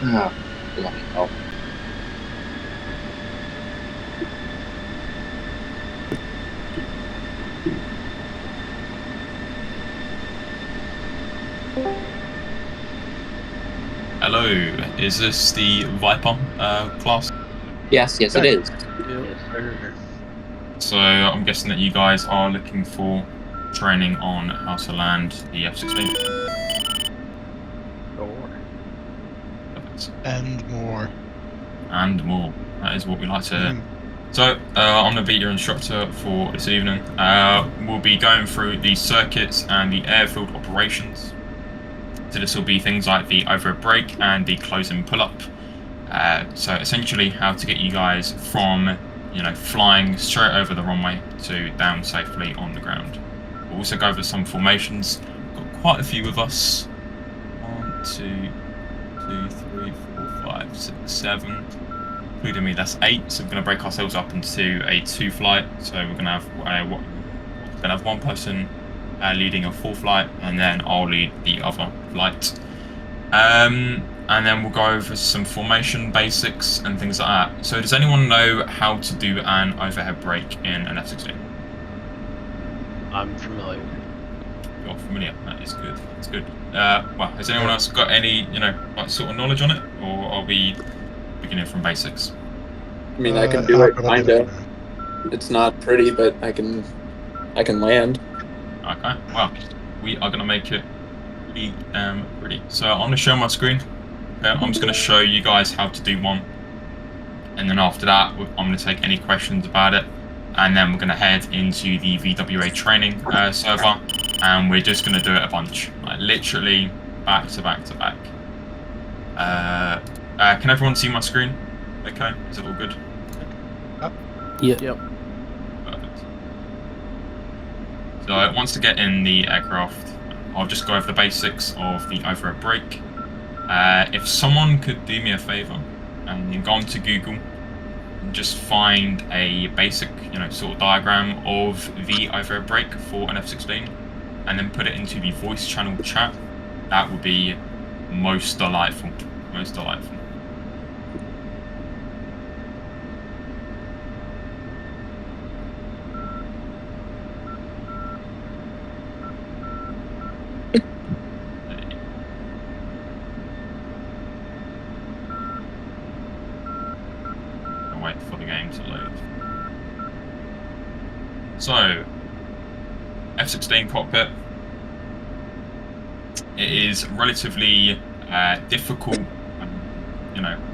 Ah, bloody hell. Hello, is this the Viper class? Yes, it is. Yes, sir. So I'm guessing that you guys are looking for training on how to land the F-16. Sure. Perfect. And more. And more. That is what we like to hear. So I'm going to be your instructor for this evening. We'll be going through the circuits and the airfield operations. So this will be things like the overhead brake and the close-in pull-up. So essentially how to get you guys from, flying straight over the runway to down safely on the ground. We'll also go over some formations. We've got quite a few of us. 1, 2, 3, 4, 5, 6, 7. Including me, that's 8. So we're going to break ourselves up into a 2 flight. So we're going to have one person leading a 4 flight, and then I'll lead the other flight. And then we'll go over some formation basics and things like that. So does anyone know how to do an overhead brake in an F-16? I'm familiar. You're familiar. That is good. That's good. Well, has anyone else got any, sort of knowledge on it, or are we beginning from basics? I mean, I can do it, kinda. It's not pretty, but I can land. Okay. Well, we are gonna make it pretty pretty. So I'm gonna show my screen. I'm just going to show you guys how to do one, and then after that I'm going to take any questions about it, and then we're going to head into the VWA training server, and we're just going to do it a bunch, like literally back to back to back. Can everyone see my screen? Okay, is it all good? Yep. Perfect. So once to get in the aircraft, I'll just go over the basics of the overhead brake. If someone could do me a favor and you go onto Google and just find a basic, sort of diagram of the overhead brake for an F-16, and then put it into the voice channel chat, that would be most delightful. Most delightful. Wait for the game to load. So, F-16 cockpit. It is relatively difficult,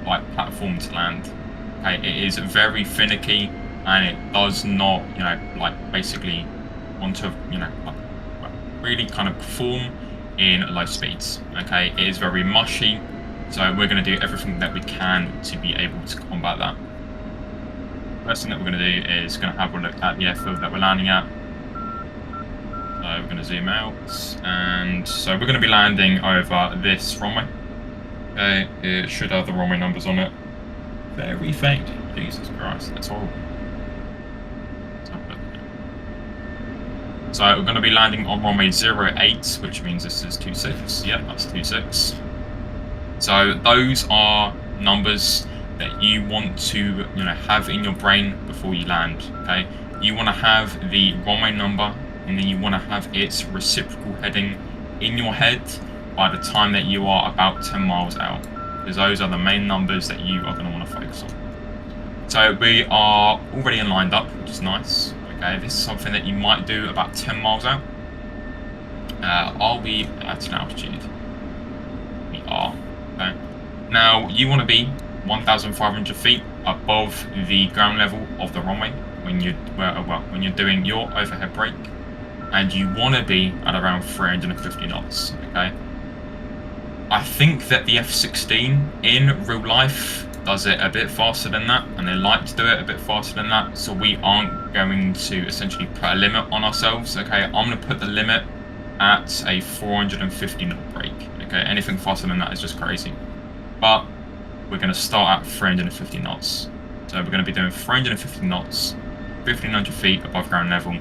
like platform to land. Okay, it is very finicky, and it does not, basically want to, really kind of perform in low speeds. Okay, it is very mushy, so we're going to do everything that we can to be able to combat that. First thing that we're going to do is going to have a look at the airfield that we're landing at. So we're going to zoom out, and so we're going to be landing over this runway. Okay, it should have the runway numbers on it. Very faint. Jesus Christ, that's horrible. So we're going to be landing on runway 08, which means this is 26. Yep, that's 26. So those are numbers that you want to, have in your brain before you land. Okay, you want to have the runway number, and then you want to have its reciprocal heading in your head by the time that you are about 10 miles out, because those are the main numbers that you are going to want to focus on. So we are already lined up, which is nice. Okay, this is something that you might do about 10 miles out. Are we at an altitude? We are. Okay. Now you want to be 1,500 feet above the ground level of the runway when you're doing your overhead brake, and you want to be at around 350 knots. Okay. I think that the F-16 in real life does it a bit faster than that, and they like to do it a bit faster than that, so we aren't going to essentially put a limit on ourselves. Okay, I'm going to put the limit at a 450 knot brake. Okay, anything faster than that is just crazy. But we're going to start at 350 knots. So we're going to be doing 350 knots, 1,500 feet above ground level,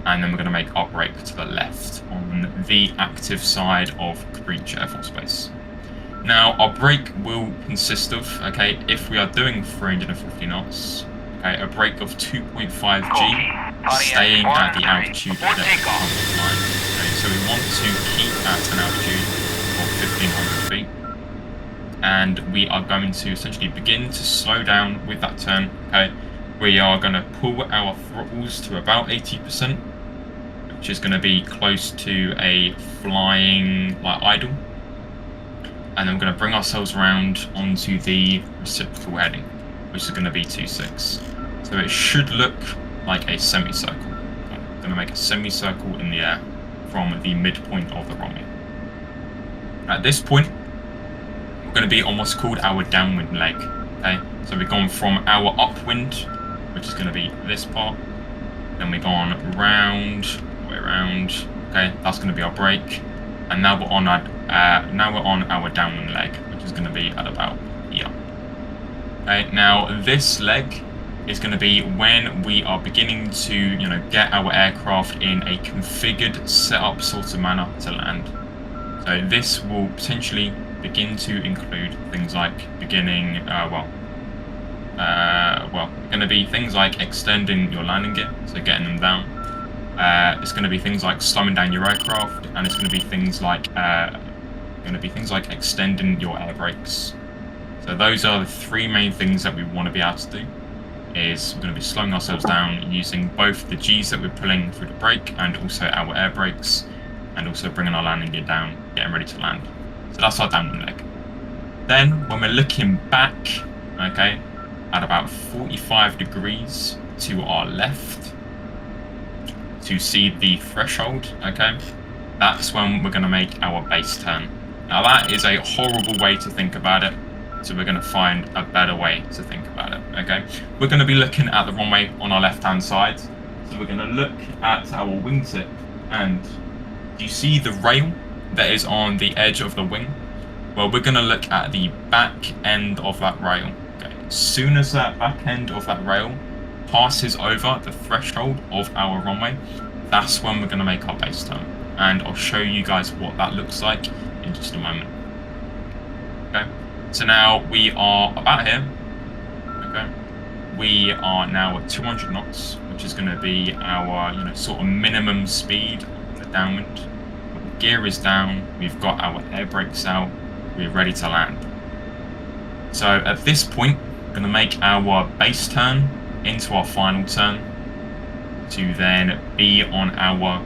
and then we're going to make our brake to the left on the active side of Creech Air Force Base. Now, our brake will consist of, okay, if we are doing 350 knots, okay, a brake of 2.5G, staying at the altitude that we're currently flying. Okay, so we want to keep at an altitude of 1,500 feet. And we are going to essentially begin to slow down with that turn, okay? We are going to pull our throttles to about 80%, which is going to be close to a flying like idle. And then we're going to bring ourselves around onto the reciprocal heading, which is going to be 2.6. So it should look like a semicircle. Okay. I'm going to make a semicircle in the air from the midpoint of the runway. At this point, we're going to be on what's called our downwind leg. Okay, so we've gone from our upwind, which is going to be this part. Then we've gone round, way around. Okay, that's going to be our brake. And now we're on our downwind leg, which is going to be at about here. Okay, now this leg is going to be when we are beginning to, get our aircraft in a configured setup sort of manner to land. So this will potentially begin to include things like going to be things like extending your landing gear, so getting them down. It's going to be things like slowing down your aircraft, and it's going to be things like extending your air brakes. So those are the three main things that we want to be able to do. Is we're going to be slowing ourselves down using both the G's that we're pulling through the brake and also our air brakes, and also bringing our landing gear down, getting ready to land. So that's our downwind leg. Then when we're looking back, okay, at about 45 degrees to our left to see the threshold, okay, that's when we're going to make our base turn. Now that is a horrible way to think about it, so we're going to find a better way to think about it, okay? We're going to be looking at the runway on our left-hand side, so we're going to look at our wingtip, and do you see the rail that is on the edge of the wing? Well, we're going to look at the back end of that rail. Okay. As soon as that back end of that rail passes over the threshold of our runway, that's when we're going to make our base turn. And I'll show you guys what that looks like in just a moment. Okay. So now we are about here. Okay. We are now at 200 knots, which is going to be our, sort of minimum speed on the downwind. The gear is down. We've got our air brakes out. We're ready to land. So at this point, we're going to make our base turn into our final turn to then be on our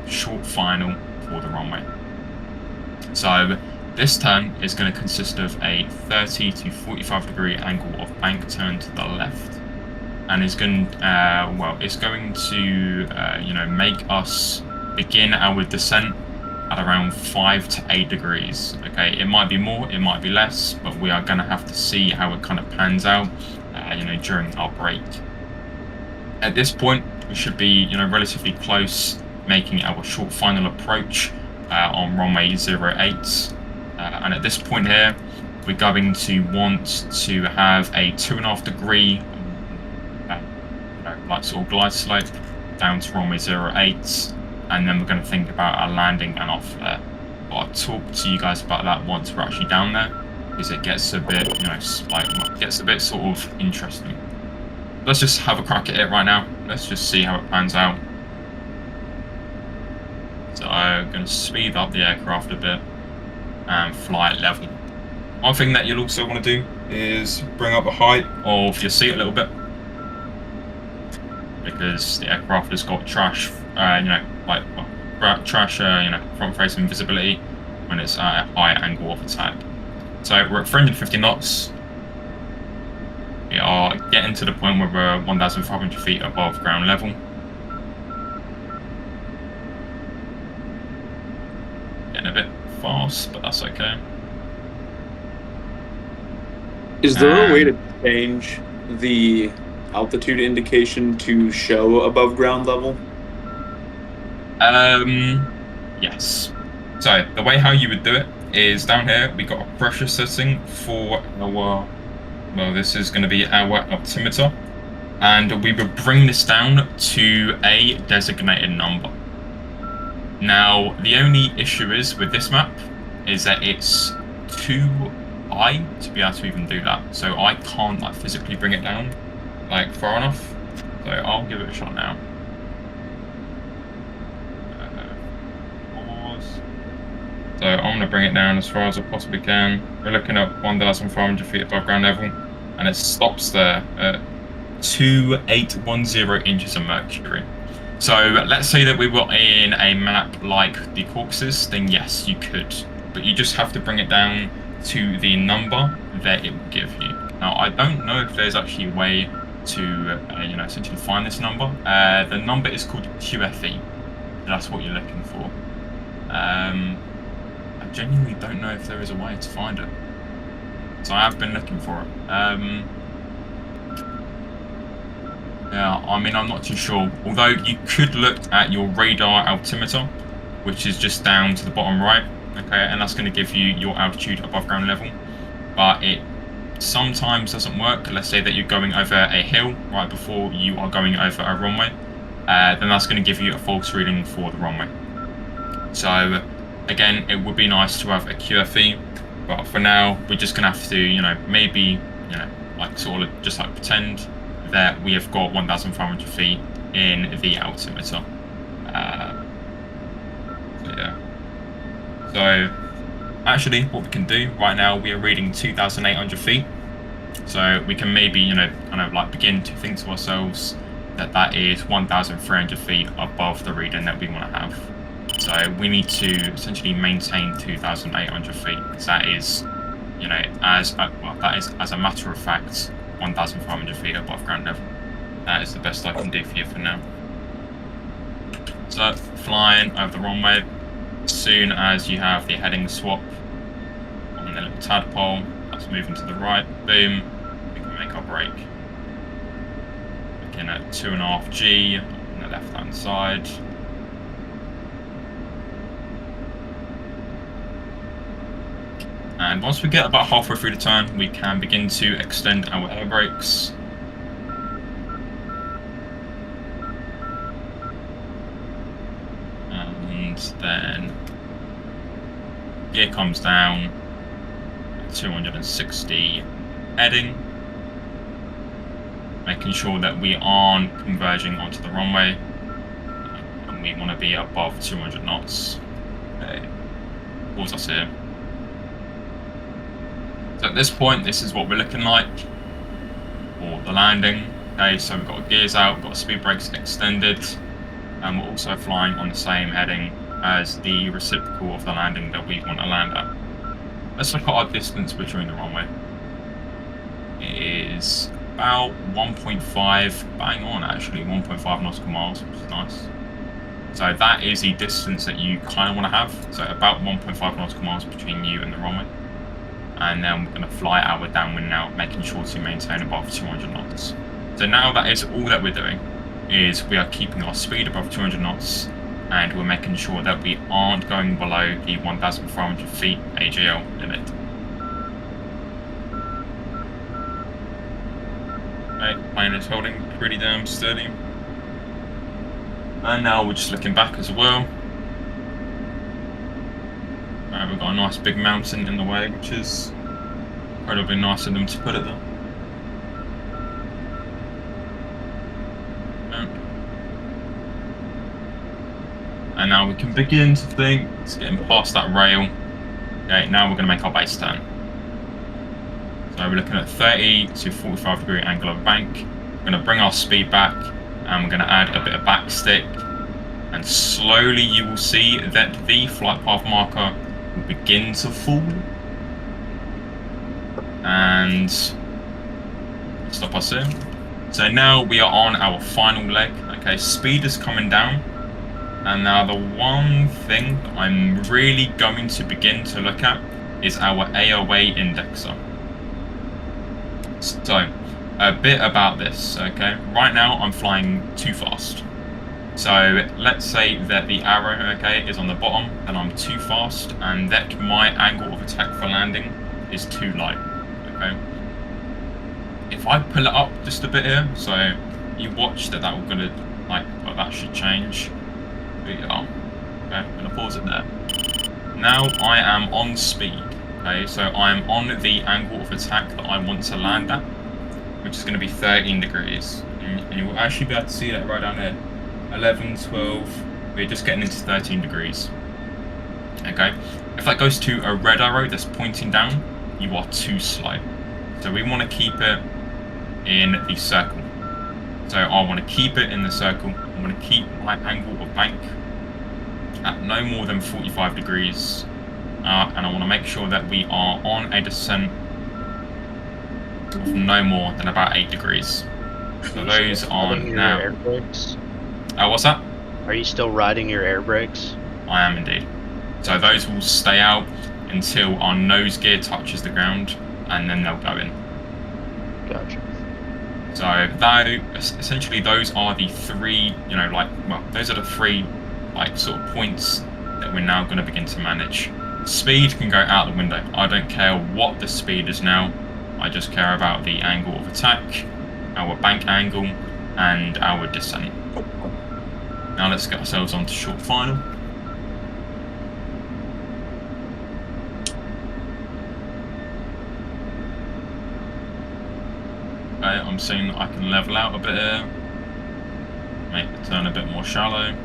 short final for the runway. So this turn is going to consist of a 30 to 45 degree angle of bank turn to the left, and is going to make us begin our descent at around 5 to 8 degrees. Okay, it might be more, it might be less, but we are going to have to see how it kind of pans out, during our break. At this point, we should be, relatively close, making our short final approach on runway 08. And at this point here, we're going to want to have a 2.5 degree, sort of glide slope down to runway 08. And then we're going to think about our landing and our flare. But I'll talk to you guys about that once we're actually down there, because it gets a bit, sort of interesting. Let's just have a crack at it right now. Let's just see how it pans out. So I'm going to speed up the aircraft a bit and fly at level. One thing that you'll also want to do is bring up the height of your seat a little bit, because the aircraft has got trash, front-facing visibility when it's at a high angle of attack. So we're at 350 knots. We are getting to the point where we're 1,500 feet above ground level. Getting a bit fast, but that's okay. Is there a way to change the altitude indication to show above ground level? Yes. So the way how you would do it is down here we got a pressure setting for our, this is going to be our altimeter, and we would bring this down to a designated number. Now the only issue is with this map is that it's too high to be able to even do that. So I can't like physically bring it down like far enough. So I'll give it a shot now. Pause. So I'm going to bring it down as far as I possibly can. We're looking at 1,500 feet above ground level, and it stops there at 2810 inches of mercury. So let's say that we were in a map like the Caucasus, then yes, you could. But you just have to bring it down to the number that it will give you. Now, I don't know if there's actually a way to, essentially find this number. The number is called QFE. That's what you're looking for. I genuinely don't know if there is a way to find it. So I have been looking for it. Yeah, I mean, I'm not too sure. Although you could look at your radar altimeter, which is just down to the bottom right, okay, and that's going to give you your altitude above ground level. But it sometimes doesn't work. Let's say that you're going over a hill right before you are going over a runway, then that's going to give you a false reading for the runway. So again, it would be nice to have a QFE, but for now, we're just going to have to, maybe, like sort of just like pretend that we have got 1,500 feet in the altimeter. So yeah. So actually, what we can do right now, we are reading 2,800 feet. So we can maybe, kind of like begin to think to ourselves that that is 1,300 feet above the reading that we want to have. So we need to essentially maintain 2,800 feet, because that is, that is as a matter of fact 1,500 feet above ground level. That is the best I can do for you for now. So flying over the runway, as soon as you have the heading swap on the little tadpole, that's moving to the right, boom, we can make our brake. Looking at 2.5 G on the left hand side. And once we get about halfway through the turn, we can begin to extend our air brakes. And then gear comes down at 260 heading, making sure that we aren't converging onto the runway, and we want to be above 200 knots. Okay, pause us here. So at this point, this is what we're looking like for the landing. Okay, so we've got gears out, we've got speed brakes extended, and we're also flying on the same heading as the reciprocal of the landing that we want to land at. Let's look at our distance between the runway. It is about 1.5, bang on actually, 1.5 nautical miles, which is nice. So that is the distance that you kind of want to have. So about 1.5 nautical miles between you and the runway. And then we're going to fly our downwind now, making sure to maintain above 200 knots. So now that is all that we're doing, is we are keeping our speed above 200 knots, and we're making sure that we aren't going below the 1,400 feet AGL limit. Okay, plane is holding pretty damn steady. And now we're just looking back as well. We've got a nice big mountain in the way, which is incredibly nice of them to put it there. And now we can begin to think, it's getting past that rail. Okay, now we're going to make our base turn. So we're looking at 30 to 45 degree angle of bank. We're going to bring our speed back, and we're going to add a bit of backstick. And slowly you will see that the flight path marker will begin to fall. And stop us here. So now we are on our final leg. Okay, speed is coming down. And now the one thing that I'm really going to begin to look at is our AOA indexer. So, a bit about this, okay? Right now I'm flying too fast. So let's say that the arrow, okay, is on the bottom and I'm too fast, and that my angle of attack for landing is too low, okay? If I pull it up just a bit here, so you watch that will gonna, that should change. There you are. Okay, I'm gonna pause it there. now I am on speed. Okay, so I'm on the angle of attack that I want to land at, which is going to be 13 degrees. And you will actually be able to see that right down there. 11, 12, we're just getting into 13 degrees. Okay, if that goes to a red arrow that's pointing down, you are too slow. So we want to keep it in the circle. So I want to keep it in the circle. I want to keep my angle of bank at no more than 45 degrees. And I want to make sure that we are on a descent of no more than about 8 degrees. So those are now... air brakes? What's that? Are you still riding your air brakes? I am indeed. So those will stay out until our nose gear touches the ground, and then they'll go in. Gotcha. So that, essentially those are the three, those are the three, sort of points that we're now going to begin to manage. Speed can go out the window. I don't care what the speed is now. I just care about the angle of attack, our bank angle, and our descent. Now let's get ourselves onto short final. Okay, I'm seeing that I can level out a bit here. Make the turn a bit more shallow.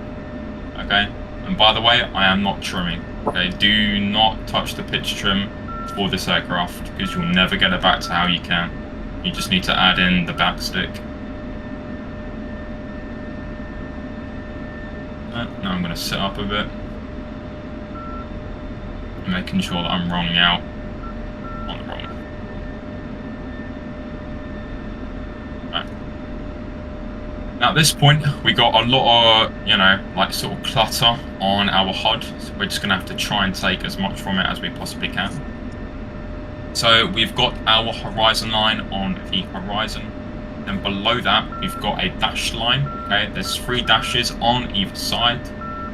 Okay, and by the way, I am not trimming. Okay, do not touch the pitch trim for this aircraft because you'll never get it back to how you can. You just need to add in the backstick. Now I'm going to sit up a bit, making sure that I'm rolling out on the roll. Right. Now at this point, we got a lot of, sort of clutter on our HUD, so we're just going to have to try and take as much from it as we possibly can. So we've got our horizon line on the horizon. Then below that, we've got a dashed line. Okay, there's 3 dashes on either side.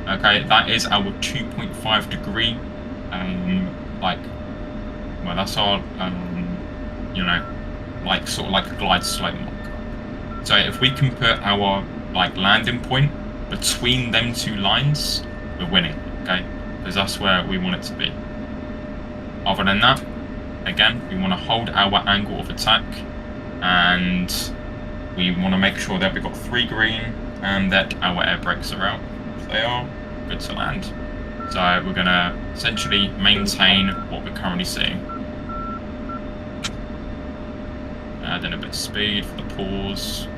Okay, that is our 2.5 degree, that's our, sort of like a glide slope marker. So if we can put our landing point between them 2 lines, we're winning. Okay, because that's where we want it to be. Other than that, again, we want to hold our angle of attack, and we want to make sure that we've got 3 green and that our air brakes are out. If they are, good to land. So we're going to essentially maintain what we're currently seeing. Add in a bit of speed for the pause.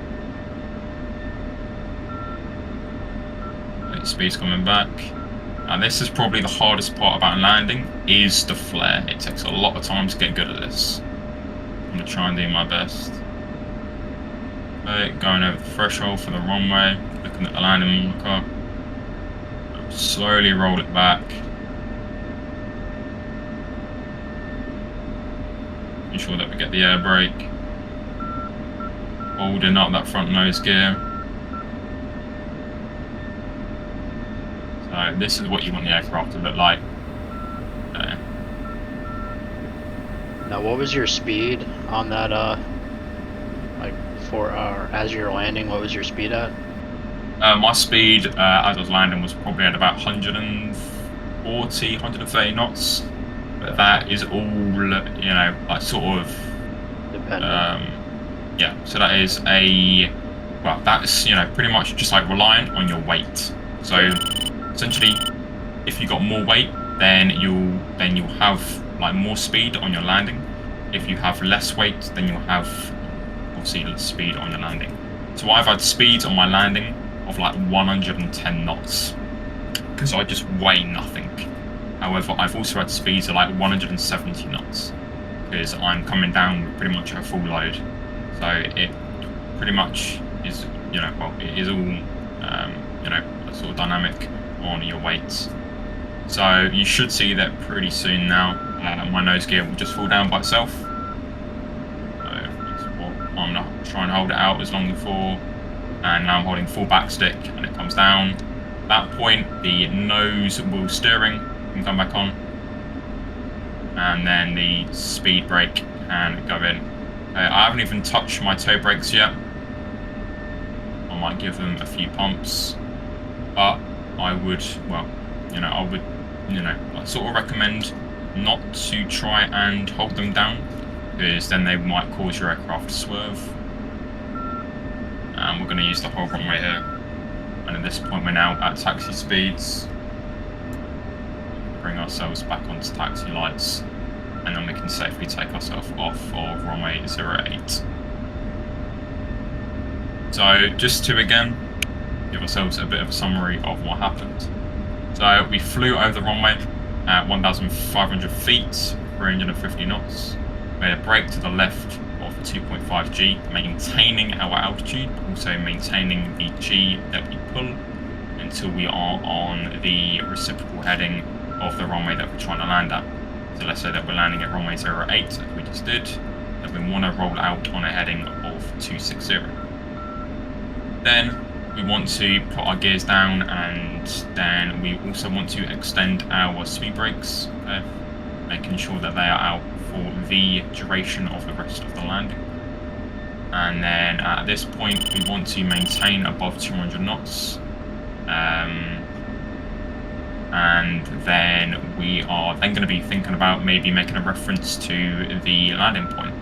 Speed's coming back. And this is probably the hardest part about landing, is the flare. It takes a lot of time to get good at this. I'm going to try and do my best. Okay, going over the threshold for the runway, looking at the landing marker. Slowly roll it back. Ensure that we get the air brake. Holding up that front nose gear. So this is what you want the aircraft to look like. Now, what was your speed on that? As you're landing, what was your speed at? My speed as I was landing was probably at about 140, 130 knots. But that is all, sort of Dependent. Yeah. So that is that's pretty much just like reliant on your weight. So essentially, if you got more weight, then you'll have more speed on your landing. If you have less weight, then you'll have obviously less speed on your landing. So I've had speeds on my landing of 110 knots because I just weigh nothing. However, I've also had speeds of 170 knots because I'm coming down with pretty much a full load. So it pretty much is, it is all, sort of dynamic on your weights. So you should see that pretty soon now. My nose gear will just fall down by itself. So I'm not trying to hold it out as long as before. And now I'm holding full backstick and it comes down. At that point, the nose wheel steering can come back on. And then the speed brake can go in. I haven't even touched my toe brakes yet. I might give them a few pumps. But I would, I sort of recommend not to try and hold them down, because then they might cause your aircraft to swerve. And we're going to use the whole runway here. And at this point, we're now at taxi speeds. Bring ourselves back onto taxi lights, and then we can safely take ourselves off of runway 08. So just to again give ourselves a bit of a summary of what happened. So we flew over the runway at 1,500 feet, 350 knots. Made a brake to the left of 2.5 G, maintaining our altitude, also maintaining the G that we pull until we are on the reciprocal heading of the runway that we're trying to land at. So let's say that we're landing at runway 08, like we just did, and we want to roll out on a heading of 260. Then we want to put our gears down, and then we also want to extend our speed brakes, making sure that they are out for the duration of the rest of the landing. And then at this point we want to maintain above 200 knots, and then we are then going to be thinking about maybe making a reference to the landing point.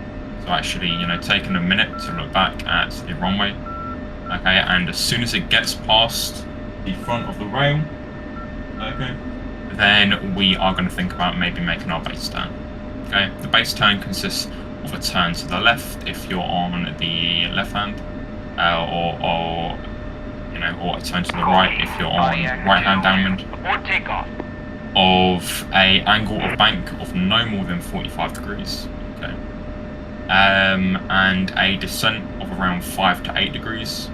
So actually, you know, taking a minute to look back at the runway. Okay, and as soon as it gets past the front of the rail, okay, then we are going to think about maybe making our base turn. Okay, the base turn consists of a turn to the left if you're on the left hand, or you know, or a turn to the right if you're on right hand downwind, of a angle of bank of no more than 45 degrees. Okay, and a descent of around 5 to 8 degrees.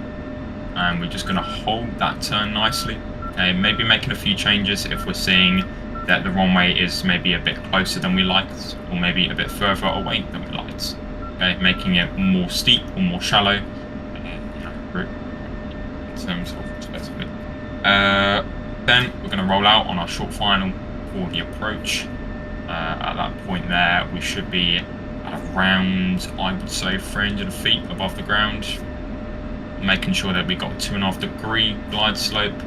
And we're just going to hold that turn nicely. Okay, maybe making a few changes if we're seeing that the runway is maybe a bit closer than we liked, or maybe a bit further away than we liked. Okay, making it more steep or more shallow, in terms of respectively. Then we're going to roll out on our short final for the approach. At that point there, we should be at around, I would say, 300 feet above the ground, making sure that we got 2.5 degree glide slope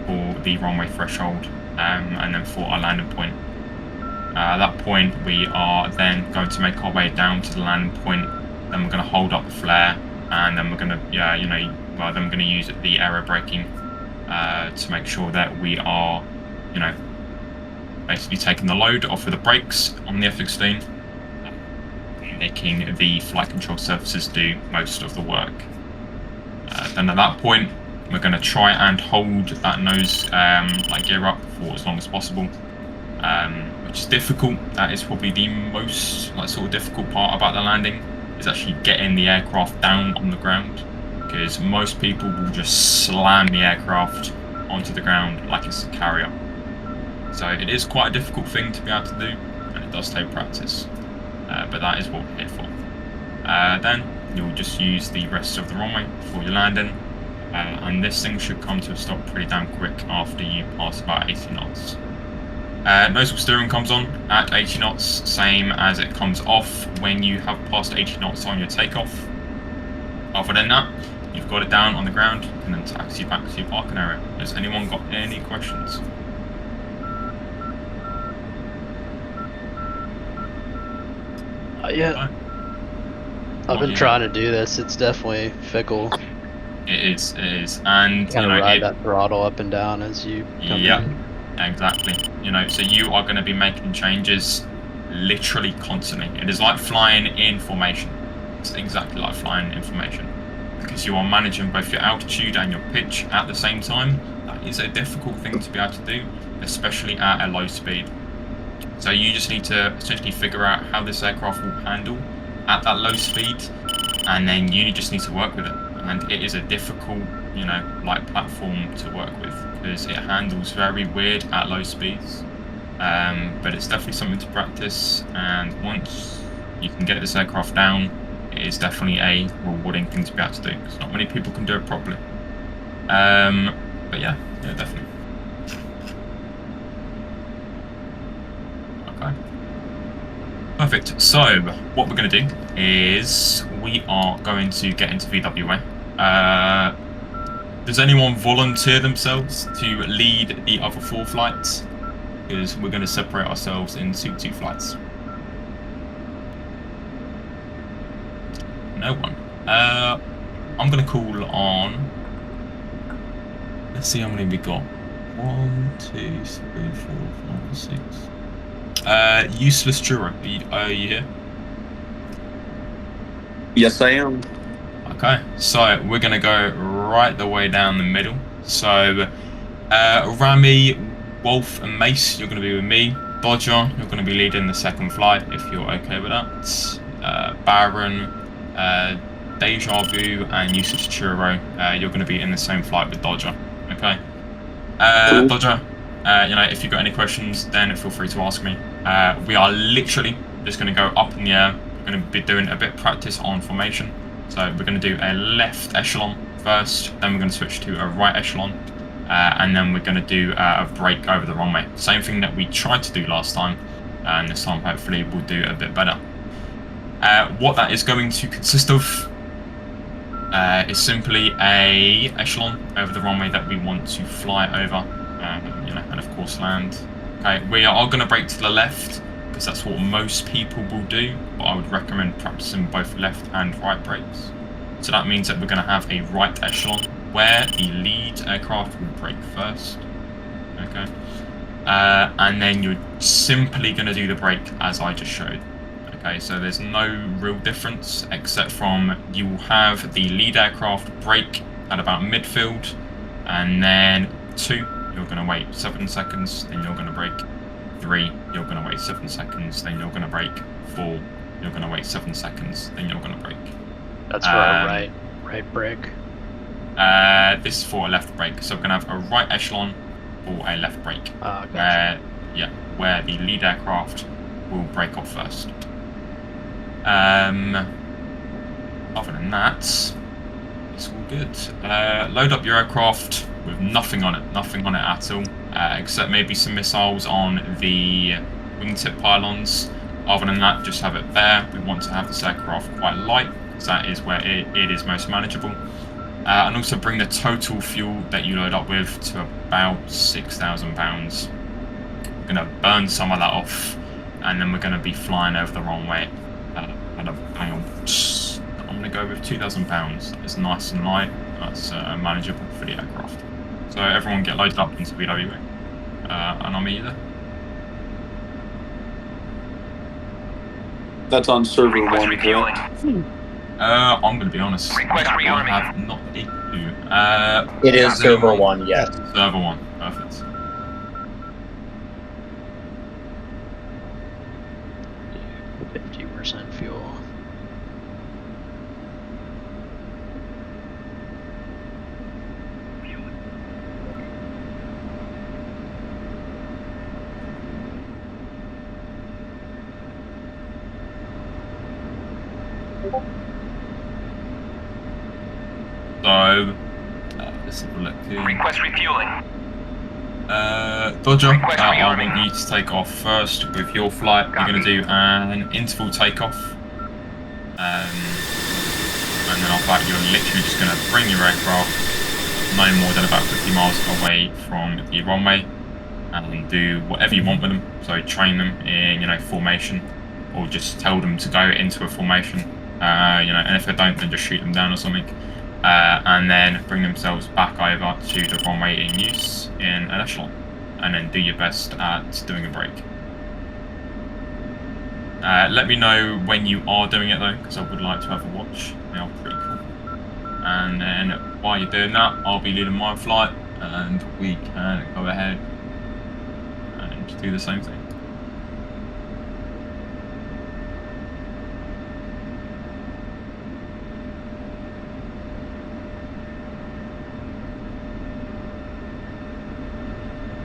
for the runway threshold, and then for our landing point. At that point, we are then going to make our way down to the landing point. Then we're going to hold up the flare, and then we're going to, then we're going to use the aero braking to make sure that we are, basically taking the load off of the brakes on the F-16, making the flight control surfaces do most of the work. Then at that point, we're going to try and hold that nose gear up for as long as possible, which is difficult. That is probably the most difficult part about the landing, is actually getting the aircraft down on the ground, because most people will just slam the aircraft onto the ground like it's a carrier. So it is quite a difficult thing to be able to do, and it does take practice, but that is what we're here for. Then you'll just use the rest of the runway for your landing, and this thing should come to a stop pretty damn quick after you pass about 80 knots. Nose wheel steering comes on at 80 knots, same as it comes off when you have passed 80 knots on your takeoff. Other than that, you've got it down on the ground and then taxi back to your parking area. Has anyone got any questions? Yeah. I've been trying to do this. It's definitely fickle. It is, and kind of ride that throttle up and down as you come in. Exactly. So you are going to be making changes literally constantly. It is like flying in formation. It's exactly like flying in formation, because you are managing both your altitude and your pitch at the same time. That is a difficult thing to be able to do, especially at a low speed. So you just need to essentially figure out how this aircraft will handle at that low speed, and then you just need to work with it. And it is a difficult, platform to work with, because it handles very weird at low speeds. But it's definitely something to practice, and once you can get this aircraft down, it is definitely a rewarding thing to be able to do, because not many people can do it properly. But yeah, definitely. Okay. Perfect. So what we're going to do is we are going to get into VWA. Does anyone volunteer themselves to lead the other 4 flights? because we're going to separate ourselves into 2 flights. No one. I'm going to call on... Let's see how many we got. 1, 2, 3, 4, 5, 6. Useless Churro, are you here? Yes, I am. Okay, so we're going to go right the way down the middle. So, Rami, Wolf, and Mace, you're going to be with me. Dodger, you're going to be leading the 2nd flight, if you're okay with that. Baron, Deja Vu, and Useless Churro, you're going to be in the same flight with Dodger. Okay. Cool. Dodger, if you've got any questions, then feel free to ask me. We are literally just going to go up in the air. We're going to be doing a bit of practice on formation. So we're going to do a left echelon first, then we're going to switch to a right echelon, and then we're going to do a brake over the runway. Same thing that we tried to do last time, and this time hopefully we'll do a bit better. What that is going to consist of is simply a echelon over the runway that we want to fly over, and of course land. Okay, we are going to brake to the left, because that's what most people will do, but I would recommend practicing both left and right brakes. So that means that we're going to have a right echelon where the lead aircraft will brake first. Okay, and then you're simply going to do the brake as I just showed. Okay, so there's no real difference except from you will have the lead aircraft brake at about midfield, and then 2, you're going to wait 7 seconds, then you're going to brake. 3, you're going to wait 7 seconds, then you're going to brake. 4, you're going to wait 7 seconds, then you're going to brake. That's for a right brake. This is for a left brake, so we're going to have a right echelon or a left brake. Gotcha. Where the lead aircraft will brake off first. Other than that, it's all good. Load up your aircraft with nothing on it at all, except maybe some missiles on the wingtip pylons. Other than that, just have it there. We want to have this aircraft quite light, because that is where it is most manageable. And also bring the total fuel that you load up with to about 6,000 pounds. We're going to burn some of that off, and then we're going to be flying over the runway at about, I'm going to go with 2,000 pounds. It's nice and light. That's manageable for the aircraft. So everyone get loaded up into VWA, and I'll meet you there. That's on server 1, correct? I'm going to be honest. I have not a clue. It is server 1, yes. Server 1, perfect. Do 50% fuel. So, let's have a look here. Request refueling. Dodger, Request I refueling. want you to take off first with your flight. You're going to do an interval takeoff. And then after that, you're literally just going to bring your aircraft no more than about 50 miles away from the runway and do whatever you want with them. So train them in, formation, or just tell them to go into a formation. And if they don't, then just shoot them down or something. And then bring themselves back over to the runway in use in an echelon, and then do your best at doing a brake. Let me know when you are doing it though, because I would like to have a watch. They are pretty cool. And then while you're doing that, I'll be leading my flight, and we can go ahead and do the same thing.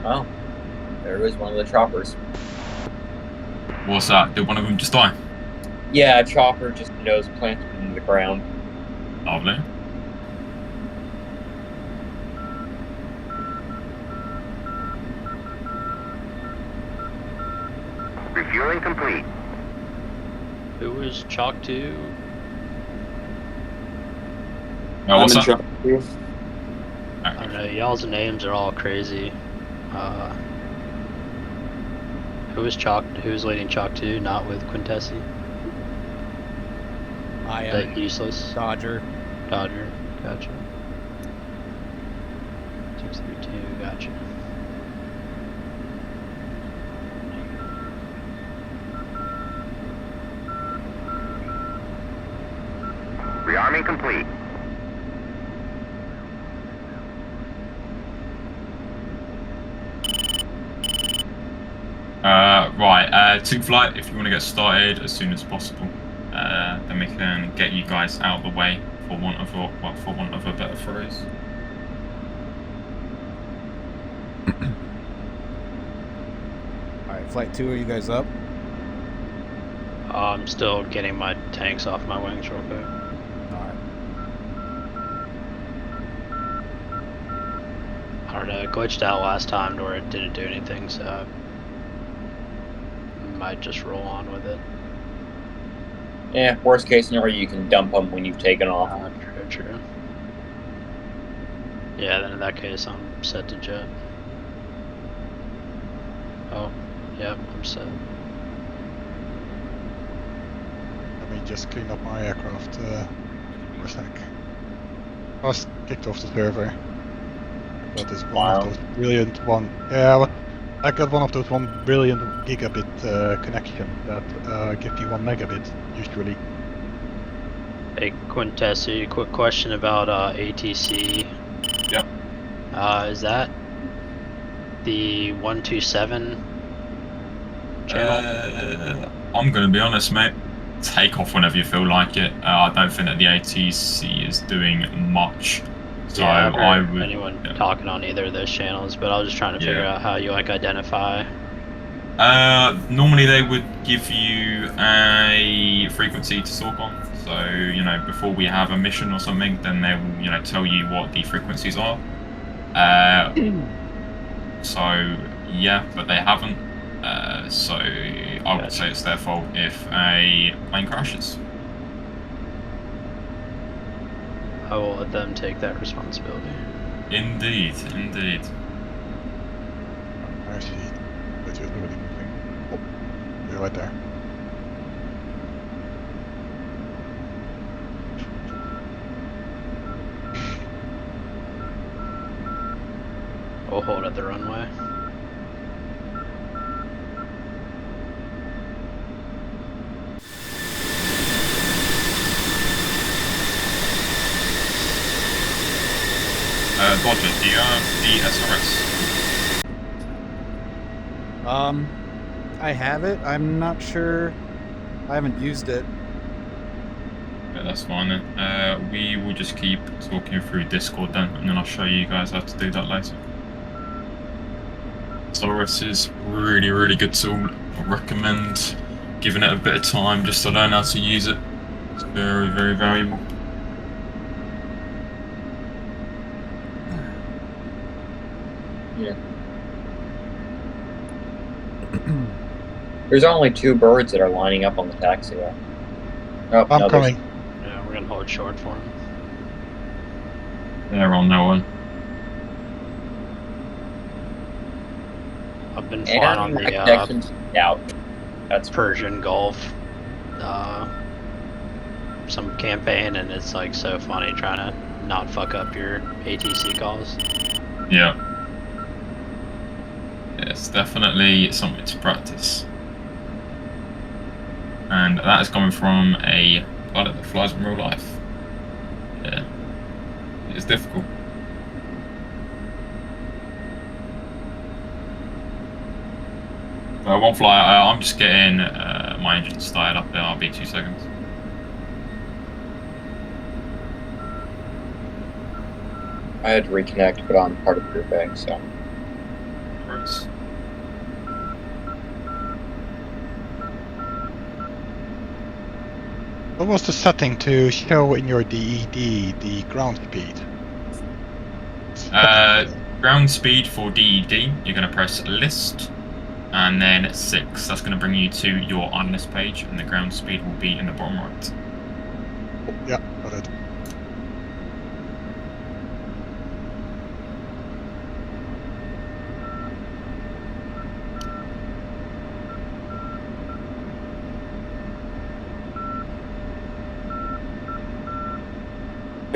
Oh, there was one of the choppers. What's that? Did one of them just die? Yeah, a chopper just nose planted into the ground. Lovely. Refueling complete. Who was Chalk 2? Oh, what's I'm in that? Chalk 2. I don't know, y'all's names are all crazy. Who was leading Chalk 2, not with Quintessi? I Is am that useless? Dodger. Dodger, gotcha. 632, gotcha. Rearming complete. Right, team flight, if you want to get started as soon as possible, then we can get you guys out of the way for want of a better phrase. Alright, Flight 2, are you guys up? I'm still getting my tanks off my wings real quick. Alright. I don't know, it glitched out last time to where it didn't do anything, so I might just roll on with it. Yeah, worst case scenario, you can dump them when you've taken off. True. Yeah, then in that case, I'm set to jet. Oh, yep, I'm set. Let me just clean up my aircraft for a sec. I was kicked off the server. That is one of those brilliant I got one of those 1 brilliant gigabit connection that give you 1 megabit usually. Hey, Quintessi, quick question about ATC. Yep. Is that the 127 channel? I'm going to be honest, mate. Take off whenever you feel like it. I don't think that the ATC is doing much. So yeah, I haven't I heard would. anyone talking on either of those channels, but I was just trying to figure out how you like identify. Normally they would give you a frequency to talk on. So, you know, before we have a mission or something, then they will, you know, tell you what the frequencies are. So, yeah, but they haven't. So I would say it's their fault if a plane crashes. I will let them take that responsibility. Indeed. Actually, that you're already moving. Oh, you're right there. We'll hold at the runway. Roger, do you have the SRS? I have it. I'm not sure. I haven't used it. Yeah, that's fine then. We will just keep talking through Discord then, and then I'll show you guys how to do that later. SRS is really good tool. I recommend giving it a bit of time just to learn how to use it. It's very valuable. Yeah. There's only 2 birds that are lining up on the taxiway. Oh, I'm coming. Yeah, we're gonna hold short for them. They're on their way. I've been flying on the out. That's Persian Gulf, some campaign, and it's like so funny trying to not fuck up your ATC calls. Yeah. It's definitely something to practice. And that is coming from a pilot that flies in real life. Yeah. It's difficult. One fly, I'm just getting my engine started up there. I'll be 2 seconds. I had to reconnect, but I'm part of Group A, so. Right. What was the setting to show in your DED the ground speed? Ground speed for DED, you're going to press list and then 6. That's going to bring you to your unlist page, and the ground speed will be in the bottom right. Yeah, got it.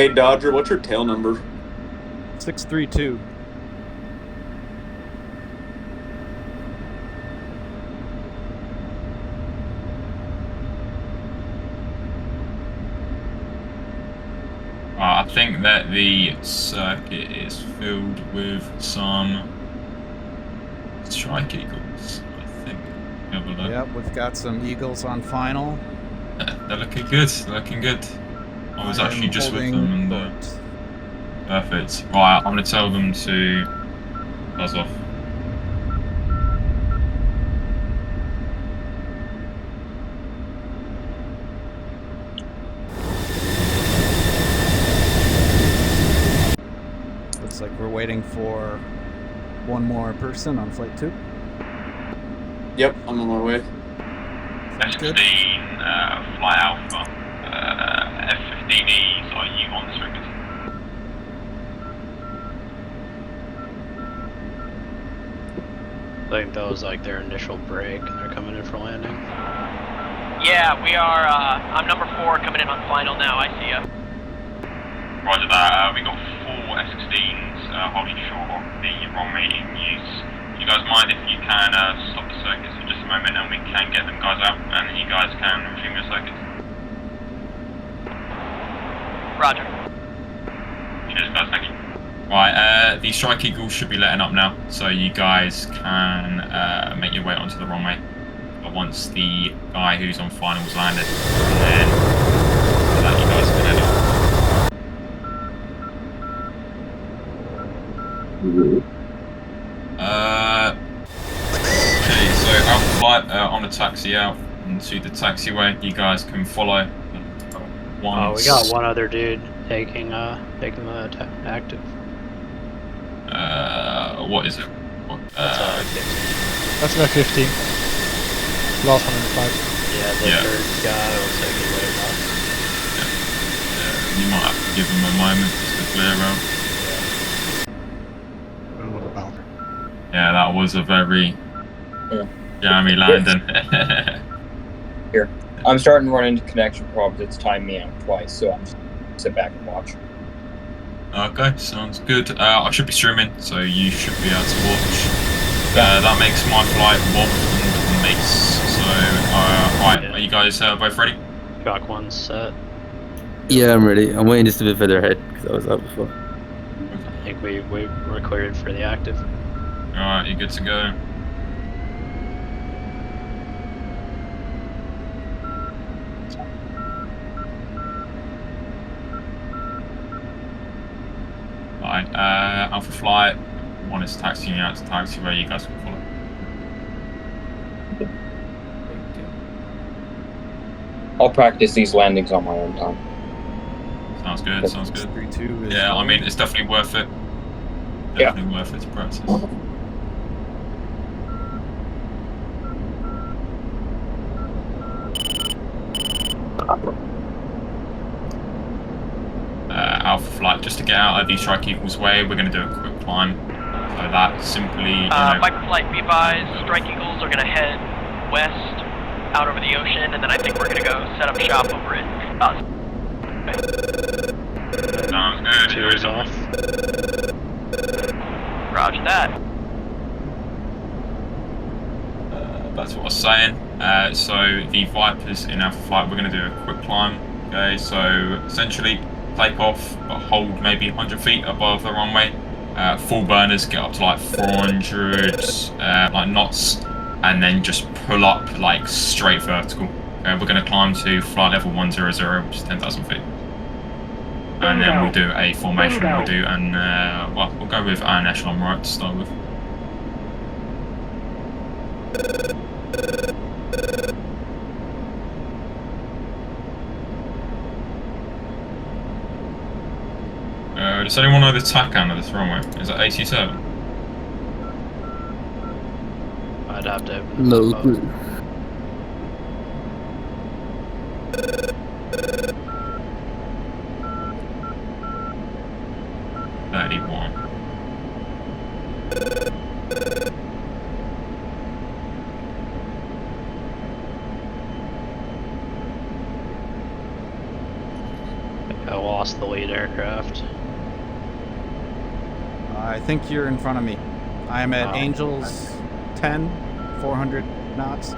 Hey Dodger, what's your tail number? 632. I think that the circuit is filled with some strike eagles. I think. Have a look. Yep, we've got some Eagles on final. They're looking good. They're looking good. I was actually am just with holding them and port. perfect. Right, I'm gonna tell them to buzz off. Looks like we're waiting for one more person on flight 2. Yep, I'm on my way. Good. F-16, Fly Alpha, F-15Es, are you on the circuit? I think that was like their initial break and they're coming in for landing. Yeah, we are, I'm number 4 coming in on final now, I see ya. Roger that, we got 4 F-16s holding short of the runway in use. Do you guys mind if you can stop the circuits for just a moment and we can get them guys out and then you guys can resume your circuits? Roger. Cheers guys, thank you. Right, the Strike Eagles should be letting up now, so you guys can make your way onto the runway. But once the guy who's on finals landed, then you guys can head up. Okay, so out of flight, on the taxi out into the taxiway, you guys can follow. Oh, we got one other dude taking the active. What is it? What, That's an F-15. Last one in the flight. Yeah, the third guy looks like he waited off. You might have to give him a moment just to clear out. What about? Yeah, that was a very jammy landing. Here. I'm starting to run into connection problems. It's timed me out twice, so I'm just gonna sit back and watch. Okay, sounds good. I should be streaming, so you should be able to watch. That makes my flight wobble and mace. So, right, are you guys both ready? Shock one's set. Yeah, I'm ready. I'm waiting just a bit further ahead because I was out before. I think we're cleared for the active. Alright, you're good to go. Alright, Alpha Flight, 1 is taxiing out to taxiway, you guys can follow. I'll practice these landings on my own time. Sounds good, sounds good. 3-2 is Yeah, I mean, it's definitely worth it. Definitely worth it to practice. Alpha Flight, just to get out of the Strike Eagles way, we're going to do a quick climb. So that simply, you know... Viper Flight, be advised, Strike Eagles are gonna head west, out over the ocean, and then I think we're gonna go set up shop over it. Sounds good. Two is off. Roger that. That's what I was saying. So the Vipers in Alpha Flight, we're going to do a quick climb. Okay, so essentially take off, but hold maybe 100 feet above the runway. Full burners, get up to like 400 like knots, and then just pull up like straight vertical. Okay, we're going to climb to flight level 100, which is 10,000 feet. And then we'll do a formation. We'll do well, we'll go with an echelon right to start with. Does anyone know the tack under this runway? Is it 87? I'd have to. No. 31. lost the lead aircraft. I think you're in front of me. I'm at Oh. Angels 10, 400 knots.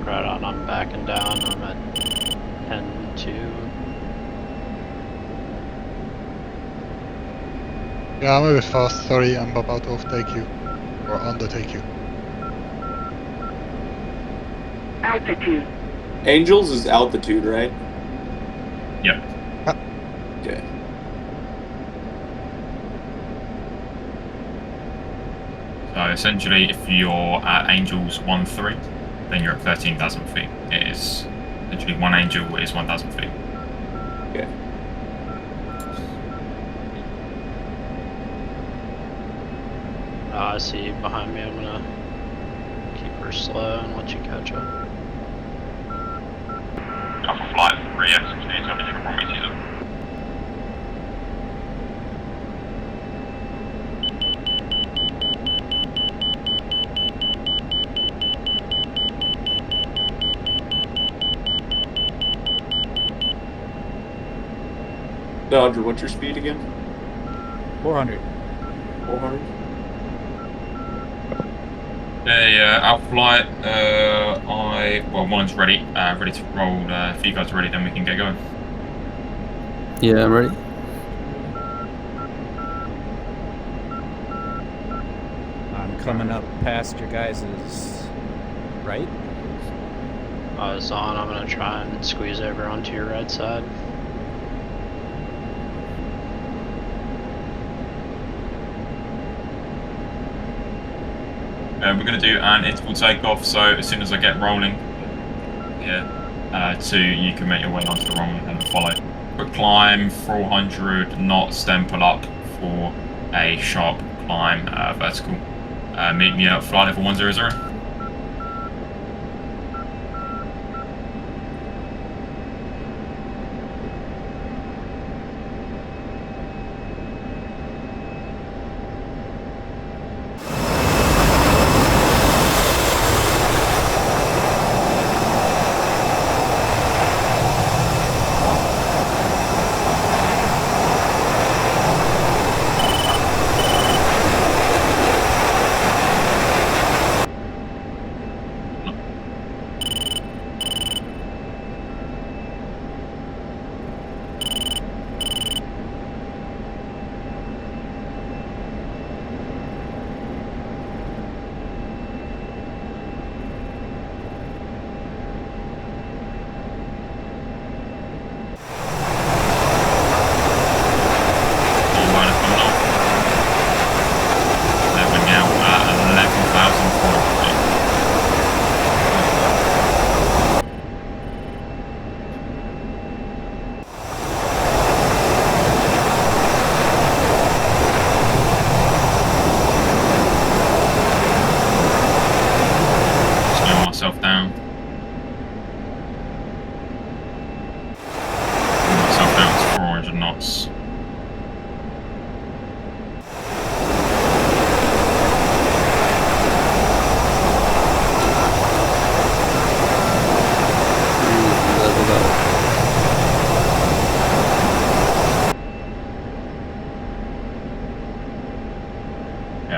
Right on, I'm backing down. I'm at 10-2. Yeah, I'm a bit fast. Sorry, I'm about to overtake you. Or undertake you. Altitude. Angels is altitude, right? Yep. Okay. So essentially, if you're at Angels 1-3, then you're at 13,000 feet. It is essentially one Angel is 1,000 feet. Okay. I see you behind me. I'm gonna keep her slow and let you catch up. Alpha Flight 3X, can you tell me you can probably see them? Dodger, what's your speed again? 400. 400? Yeah, Alpha Flight, well, one's ready, ready to roll. If you guys are ready, then we can get going. Yeah, I'm ready. I'm coming up past your guys' right. Eyes on, I'm gonna try and squeeze over onto your right side. We're going to do an interval takeoff, so as soon as I get rolling, you can make your way onto the runway and follow. Quick climb, 400 knots, then pull up for a sharp climb, vertical. Meet me at flight level 100.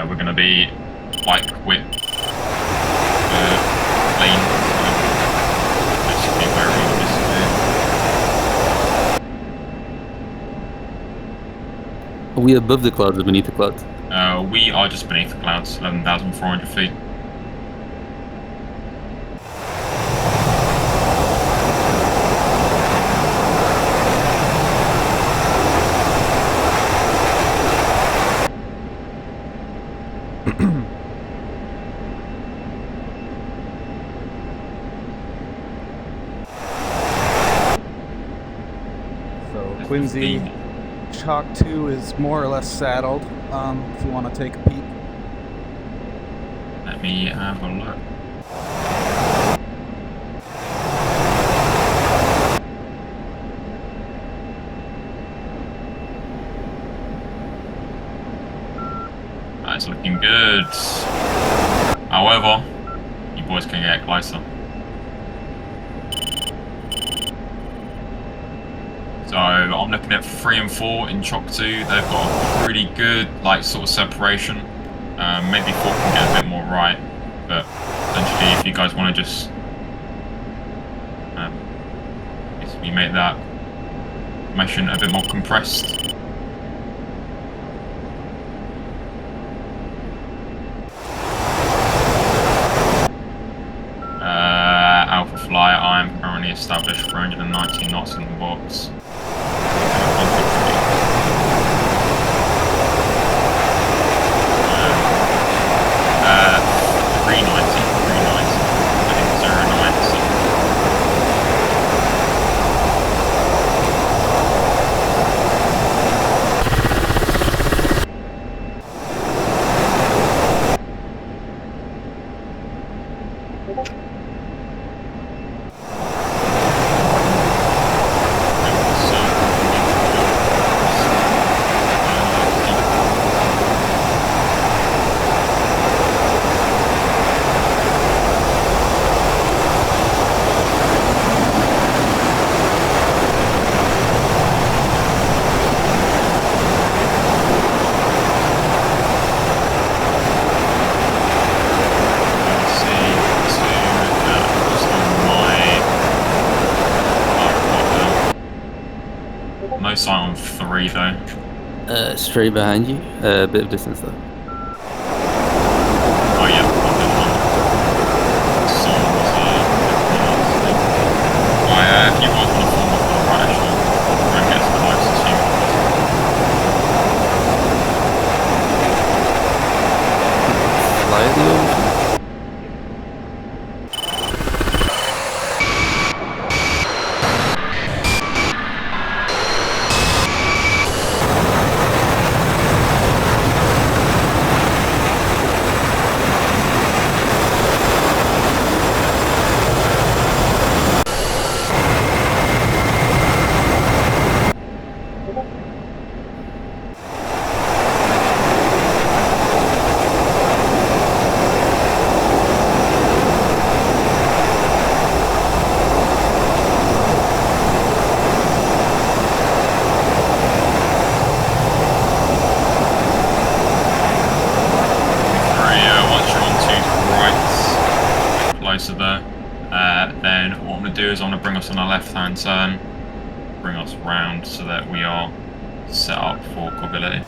We're going to be quite quick plane. This should be very Are we above the clouds or beneath the clouds? We are just beneath the clouds, 11,400 feet. Quincy, Chalk 2 is more or less saddled, if you want to take a peek. Let me have a look. That's looking good. However, you boys can get closer. So I'm looking at 3 and 4 in Chock 2. They've got a pretty good like sort of separation. Maybe 4 can get a bit more right, but essentially if you guys want to just basically make that information a bit more compressed. Alpha Fly, I am currently established 319 knots in the box. 390, I think 097. No sight on 3 though. Straight behind you. A bit of distance though. Oh yeah, I've been on. Right, if you guys want to form up on the right actually, try and get as close as humanly possible. Slightly over. Closer there. Then what I'm going to do is I'm going to bring us on a left-hand turn, bring us round so that we are set up for cockability.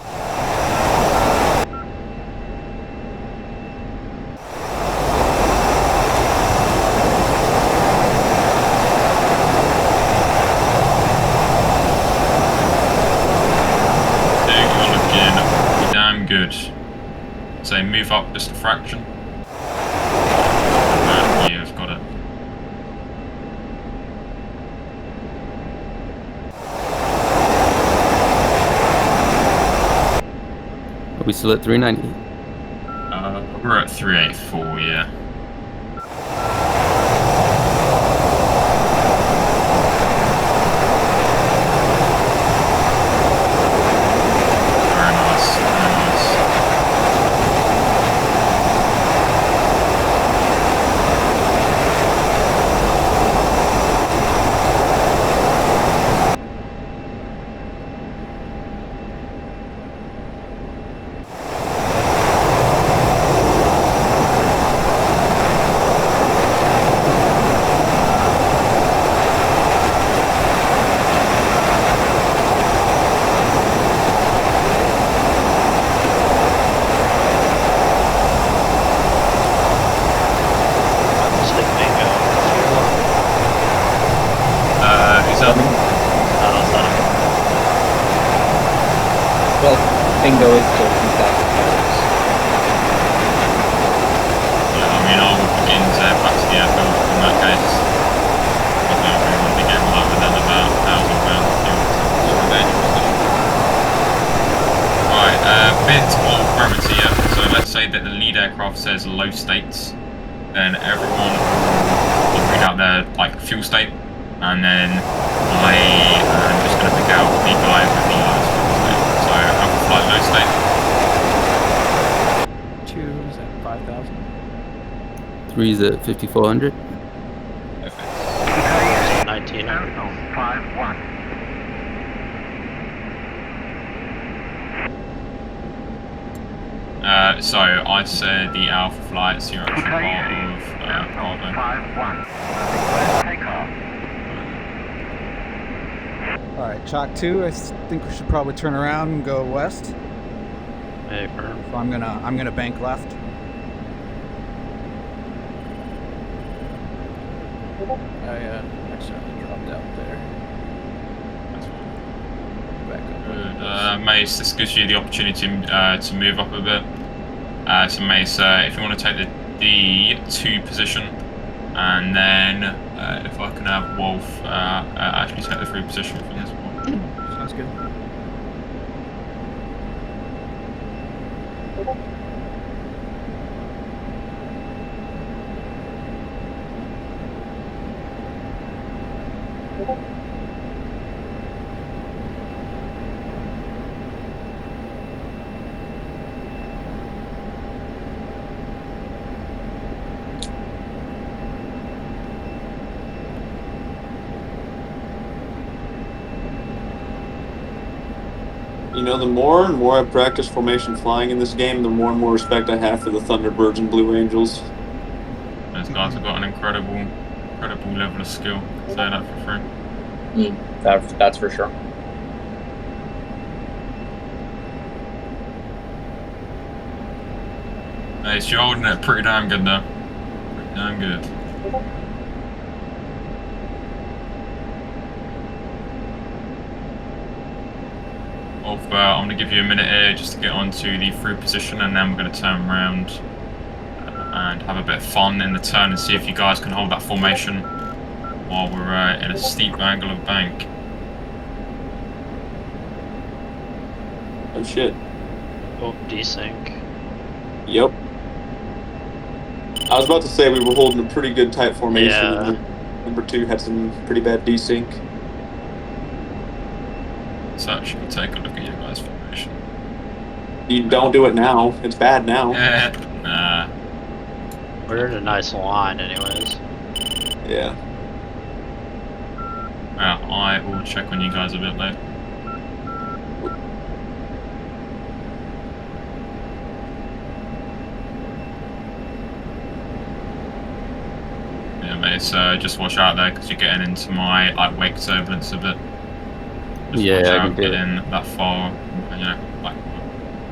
You're looking pretty damn good. So move up just a fraction. You've got it. Are we still at 390? We're at 384, yeah. Very nice, very nice. Bingo is still 2,000 pounds. Yeah, I mean, I would begin to back to the airfield in that case. I don't really want to be getting lower than about £1,000 fuel. Sort of dangerous stuff. Right, bit of gravity here. So let's say that the lead aircraft says low states, then everyone will read out their fuel state, and then I am just going to pick out the guy with the lowest fuel state. So Alpha Flight low state. 2 is at 5,000. 3 is at 5,400. Perfect. 1900. So I said the Alpha flights, you're actually part of Bravo. 5-1. Takeoff. Alright, Chalk 2, I think we should probably turn around and go west. Hey, firm. So I'm gonna bank left. I accidentally dropped out there. Back up. Good. Mace, this gives you the opportunity to move up a bit. So Mace, if you want to take the D2 position, and then if I can have Wolf actually take the 3 position from this point. Sounds good. You know, the more and more I practice formation flying in this game, the more and more respect I have for the Thunderbirds and Blue Angels. Those guys have got an incredible level of skill. Say that for free. That's for sure. Mace, you're holding it pretty damn good though. Pretty damn good. I'm going to give you a minute here just to get onto the through position, and then we're going to turn around and have a bit of fun in the turn and see if you guys can hold that formation while we're in a steep angle of bank. Oh shit. Oh, desync. Yep. I was about to say we were holding a pretty good tight formation. Yeah. And number 2 had some pretty bad desync. So actually take a look at your guys' formation. You don't do it now. It's bad now. Yeah, nah. We're in a nice line anyways. Yeah. I will check on you guys a bit later. Yeah, mate, so just watch out there because you're getting into my wake turbulence a bit. Just Yeah, watch I out can do it. getting that far, you know, like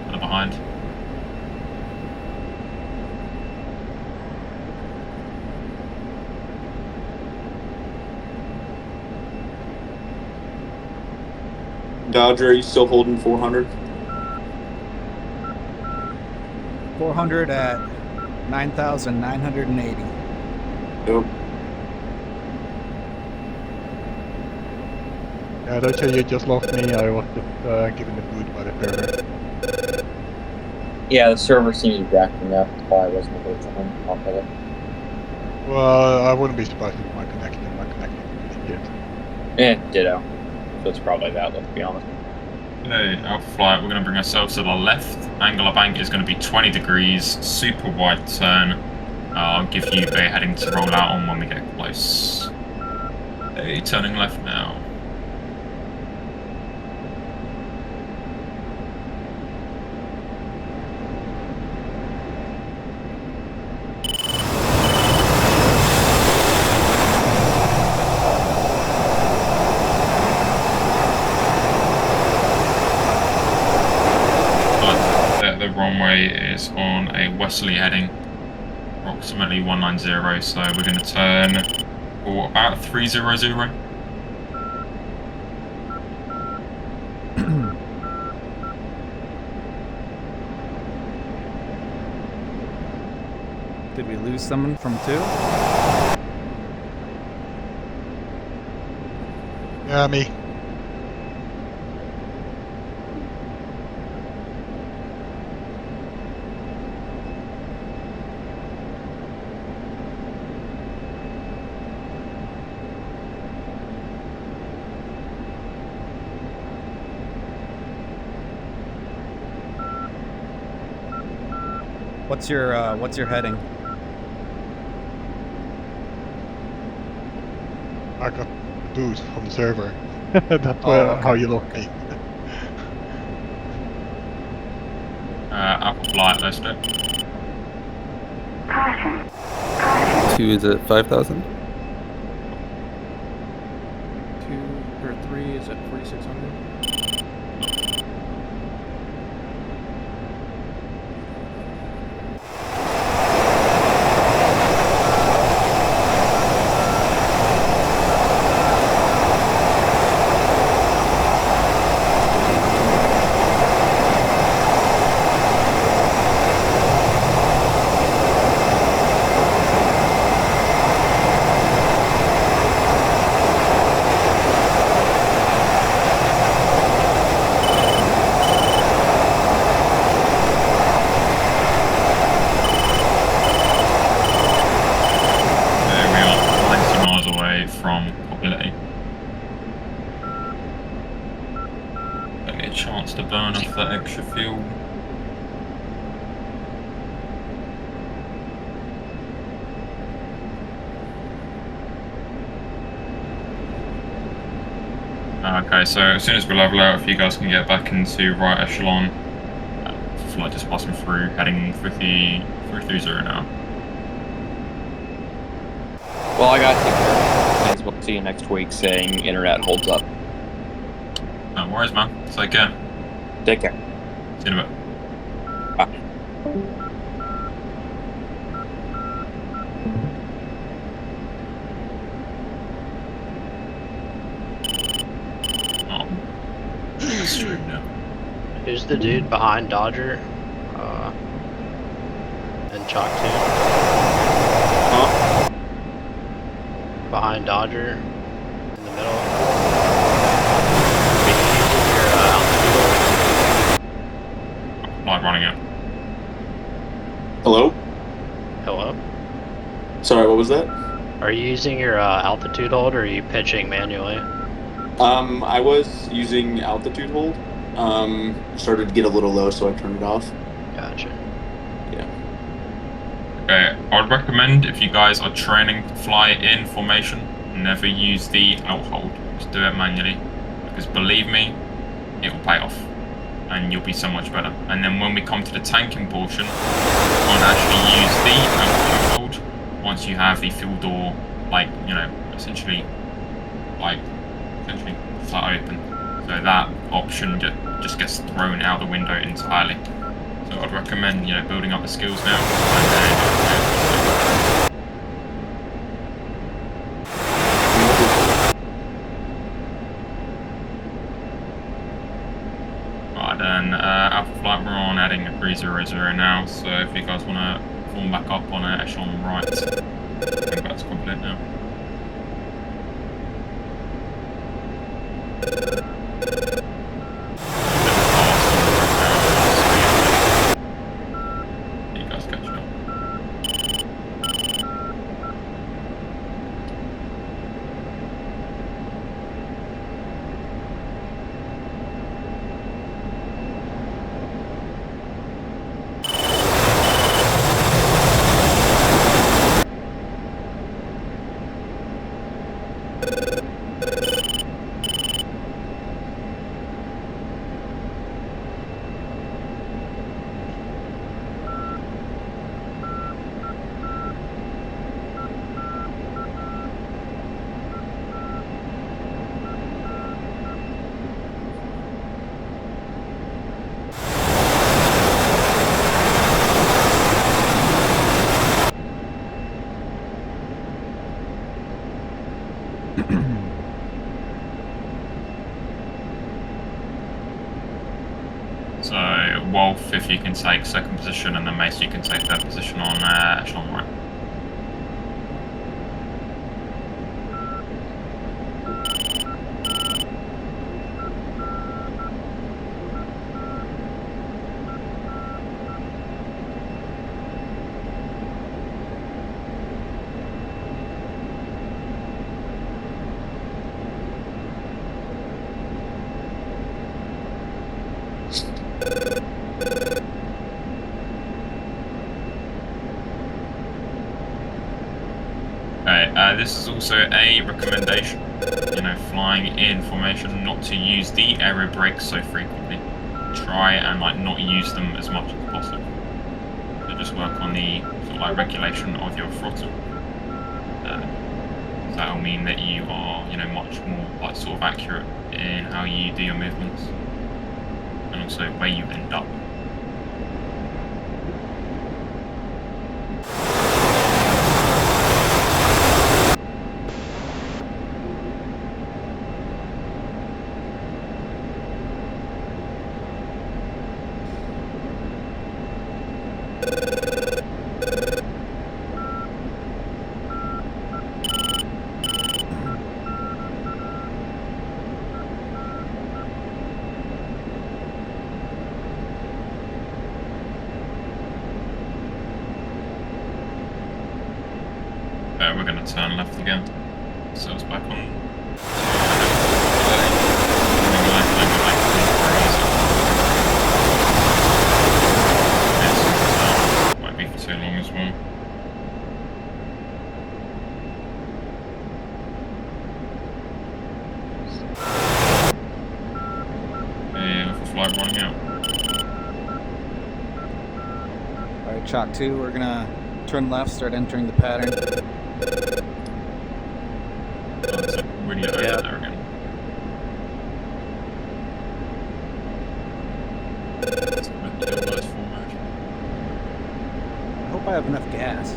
kind of behind. Dodger, are you still holding 400? 400 at 9,980. Nope. Yeah, don't say you just lost me. I was just given the boot by the server. Yeah, the server seems to be backing up. That's why I wasn't able to home properly. Well, I wouldn't be surprised if my connection is shit. Ditto. So it's probably that, let's be honest. Okay, Alpha Flight, we're going to bring ourselves to the left. Angle of bank is going to be 20 degrees, super wide turn. I'll give you a heading to roll out on when we get close. Okay, turning left now. The runway is on a westerly heading, approximately 190, so we're going to turn for about 300. Did we lose someone from 2? Yeah, me. What's your heading? I got boot from the server. That's how you lost me. Apple flight, let's do it. Caution. Caution. 2 is at 5,000. 2 or 3 is at 4,600. To burn off that extra fuel. Okay, so as soon as we level out, if you guys can get back into right echelon, flight just passing through, heading 330 now. Well, I got to we'll see you next week saying internet holds up. No worries, man. Take care. Take care. See you in a bit. Bye. Oh. It's true now. Who's the dude behind Dodger? And Chalk 2? Huh? Behind Dodger? In the middle? Light running out. Hello? Hello? Sorry, what was that? Are you using your altitude hold or are you pitching manually? I was using altitude hold. Started to get a little low, so I turned it off. Gotcha. Yeah. Okay, I'd recommend if you guys are training to fly in formation, never use the out hold. Just do it manually. Because believe me, it will pay off. And you'll be so much better. And then when we come to the tanking portion, you can't actually use the altitude hold once you have the fuel door, like, you know, essentially flat open. So that option just gets thrown out the window entirely. So I'd recommend, you know, building up the skills now. And then, Alpha Flight, we're on adding a 300 now, so if you guys want to form back up on echelon right, I think that's complete now. You guys catch up. So Wolf, if you can take second position, and then Mace, you can take third position on echelon right. This is also a recommendation, you know, flying in formation, not to use the aero brakes so frequently. try and like not use them as much as possible. So just work on the sort of like regulation of your throttle. That'll mean that you are, you know, much more like sort of accurate in how you do your movements, and also where you end up. We're going to turn left again, so it's back on. Might be for too long as well. Alpha flight running out. Alright, Chalk 2, we're gonna turn left, start entering the pattern. It's like really over there again. I hope I have enough gas.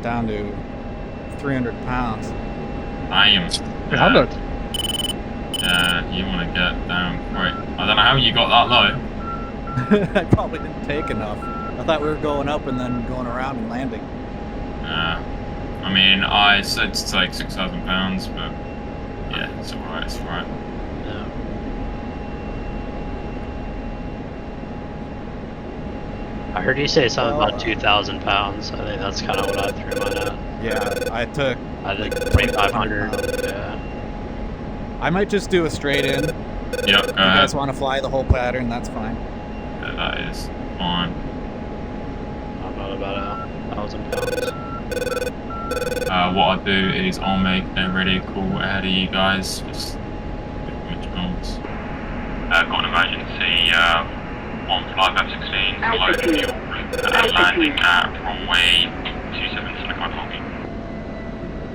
Down to 300 pounds. I am. 300? You want to get down quick. I don't know how you got that low. I probably didn't take enough. I thought we were going up and then going around and landing. I mean, I said to take 6,000 pounds, but yeah, it's alright, it's alright. Yeah. I heard you say something about 2,000 pounds. I think that's kind of what I threw mine at. Yeah, I took. I did 2,500. Yeah. I might just do a straight in. Yeah, If you guys want to fly the whole pattern, that's fine. Yeah, that is fine. I'm not about 1,000 pounds. What I'll do is I'll make a ready call ahead of you guys. Just got an emergency 1-5 F-16 low fuel landing at runway 27 Seneca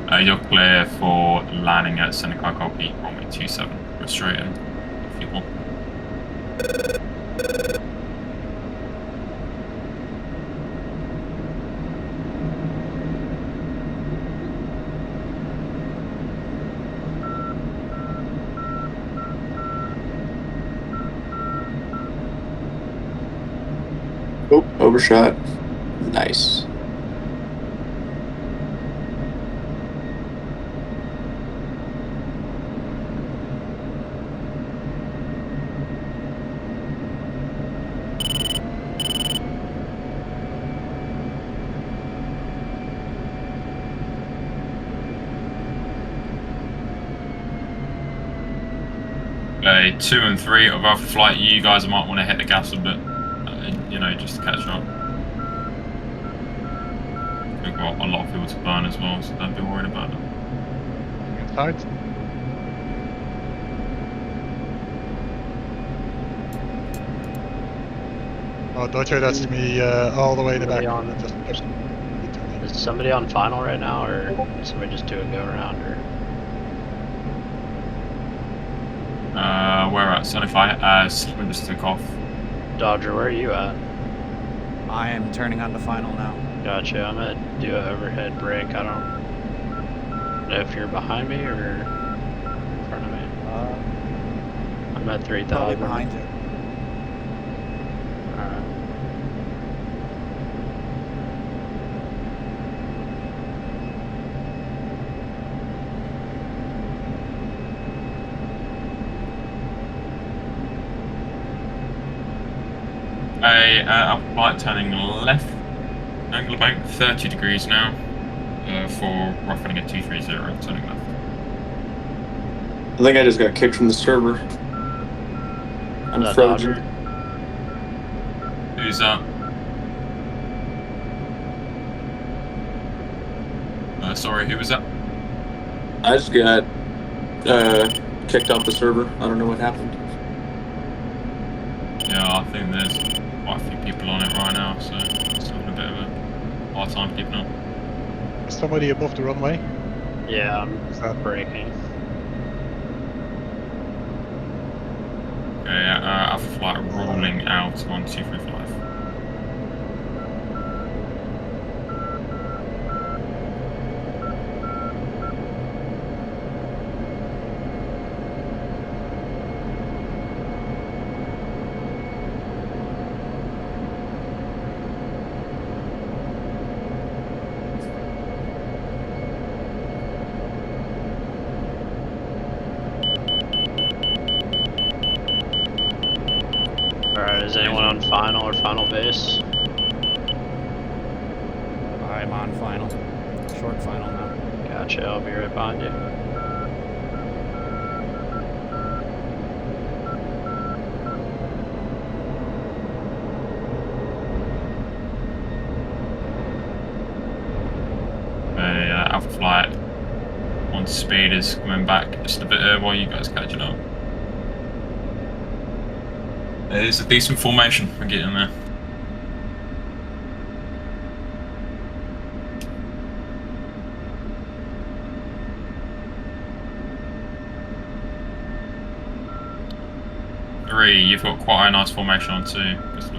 Copy. You're clear for landing at Seneca Copy, runway 27. Go straight in if you want. Oh, overshot. Nice. Okay, 2 and 3 of Alpha Flight, you guys might want to hit the gas a bit, you know, just to catch up. We've got a lot of fuel to burn as well, so don't be worried about it. Inside. Oh, Dodger, that's me all the way in the back. Is somebody on final right now, or did somebody just do a go around? Or We're at Sunify. We'll just take off. Dodger, where are you at? I am turning on to final now. Gotcha. I'm gonna do an overhead brake. I don't know if you're behind me or in front of me. I'm at 3,000. Probably behind you. Alright. Alpha Flight turning left, angle about 30 degrees now, for roughing at 230, turning left. I think I just got kicked from the server. I'm frozen. Who's that? Sorry, who was that? I just got kicked off the server. I don't know what happened. Yeah, I think there's quite a few people on it right now, so it's having a bit of a hard time keeping up. Is somebody above the runway? Yeah, I'm Is that braking. Okay, Alpha Flight rolling out on 235. Alright, is anyone on final or final base? I'm on final. Short final now. Gotcha, I'll be right behind you. Alpha Flight on speed is coming back just a bit while you guys catching up. It is a decent formation. We're getting there. Three, you've got quite a nice formation on two. Good stuff.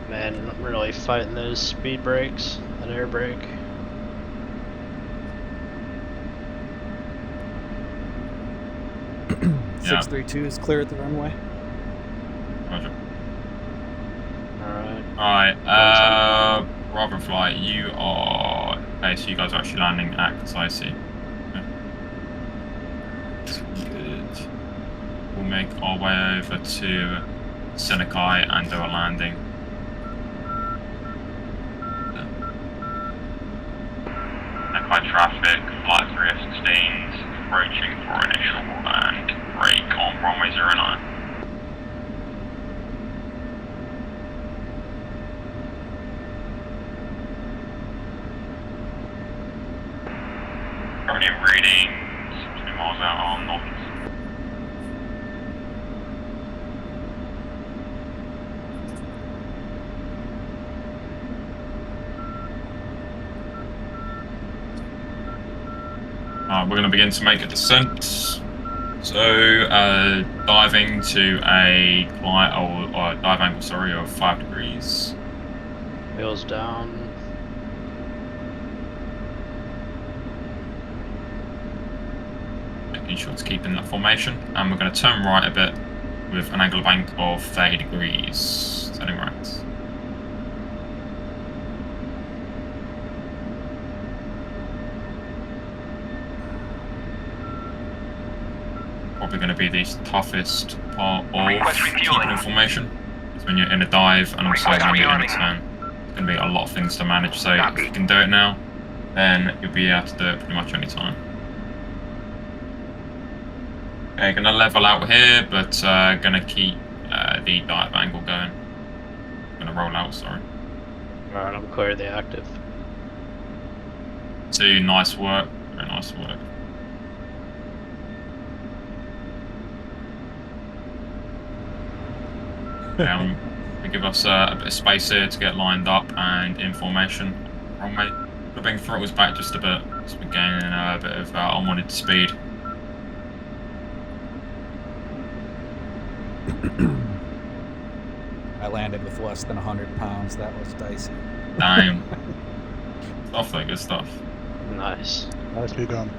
Man, I'm really fighting those speed brakes, that air brake. Yeah. 632 is clear at the runway. Roger. Alright. Alright, Robert Flight, you are... Okay, so you guys are actually landing at Kataisi. Okay. Good. We'll make our way over to Senekai and do a landing. Senekai traffic, flight 3 F-16s, approaching for initial and brake on runway 09. Currently readings 2 miles out on north. We're going to begin to make a descent. So, diving to a dive angle, sorry, of 5 degrees. Wheels down. Making sure to keep in that formation. And we're going to turn right a bit with an angle of bank of 30 degrees. Turning right. Probably going to be the toughest part of keeping in formation. It's when you're in a dive and also when you're in a turn. It's going to be a lot of things to manage, so if you can do it now, then you'll be able to do it pretty much any time. Okay, going to level out here, but going to keep the dive angle going. Going to roll out, sorry. Alright, I'm clear of the active. 2, nice work. Very nice work. Give us a bit of space here to get lined up and in formation. Runway. We'll bring throttles back just a bit, so we're gaining a bit of unwanted speed. I landed with less than 100 pounds. That was dicey. Damn. Stuff though, good stuff. Nice. Nicely done.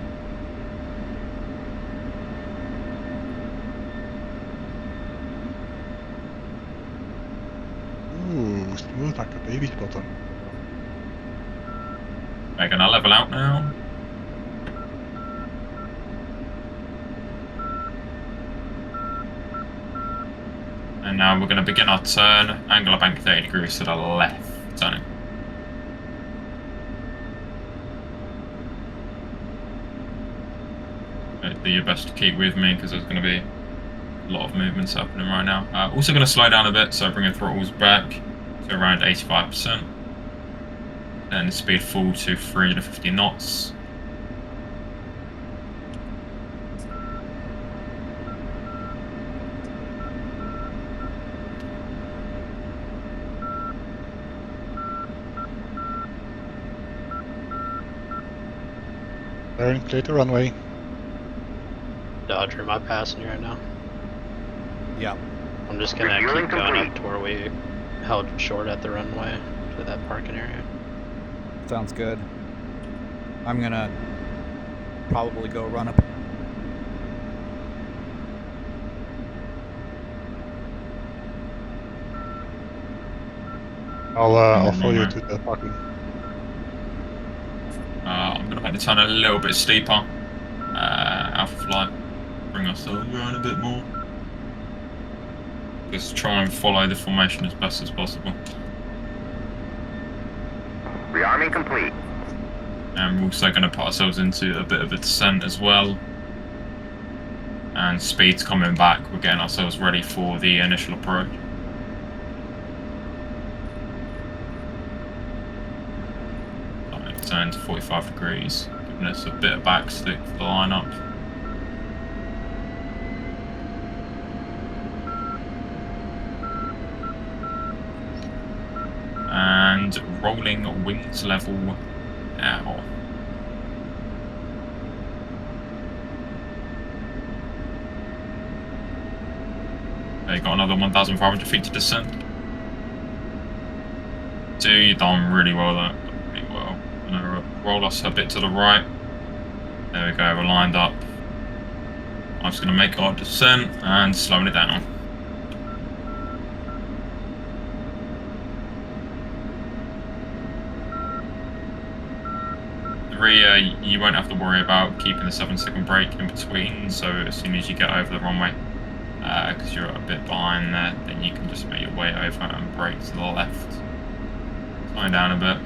Ooh, smooth like a baby's bottom. We're gonna level out now. And now we're gonna begin our turn. Angle of bank 30 degrees to the left. Turning. Do your best to keep with me because there's going to be a lot of movements happening right now. Also going to slow down a bit, so bring the throttles back to around 85%. Then speed full to 350 knots. Turn, clear the runway. Dodger, am I passing you right now? Yeah. I'm just gonna Refueling keep going complete. up to where we held short at the runway to that parking area. Sounds good. I'm gonna probably go run up. I'll follow you to the parking. I'm going to make the turn a little bit steeper. Alpha flight. Bring ourselves around a bit more. Just try and follow the formation as best as possible. Rearming complete. And we're also going to put ourselves into a bit of a descent as well. And speed's coming back. We're getting ourselves ready for the initial approach. Turn to 45 degrees, giving us a bit of backstick for the lineup. And rolling wings level now. Okay, got another 1,500 feet to descend. So you've done really well there. Really well. I'm gonna roll us a bit to the right. There we go, we're lined up. I'm just gonna make our descent and slowing it down. You won't have to worry about keeping the 7-second break in between, so as soon as you get over the runway, because you're a bit behind there, then you can just make your way over and brake to the left. Slowing down a bit.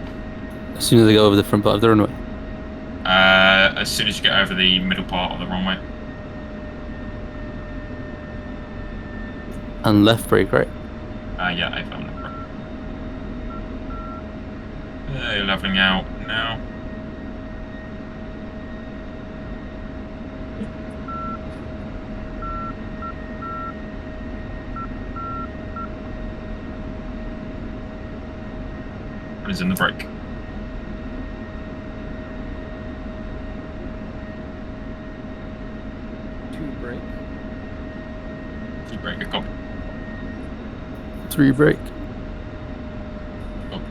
As soon as I go over the front part of the runway. As soon as you get over the middle part of the runway. And left brake, right? Yeah, I found it. You're leveling out now. And it's in the brake. Two brake, a copy. 3 brake. Copy.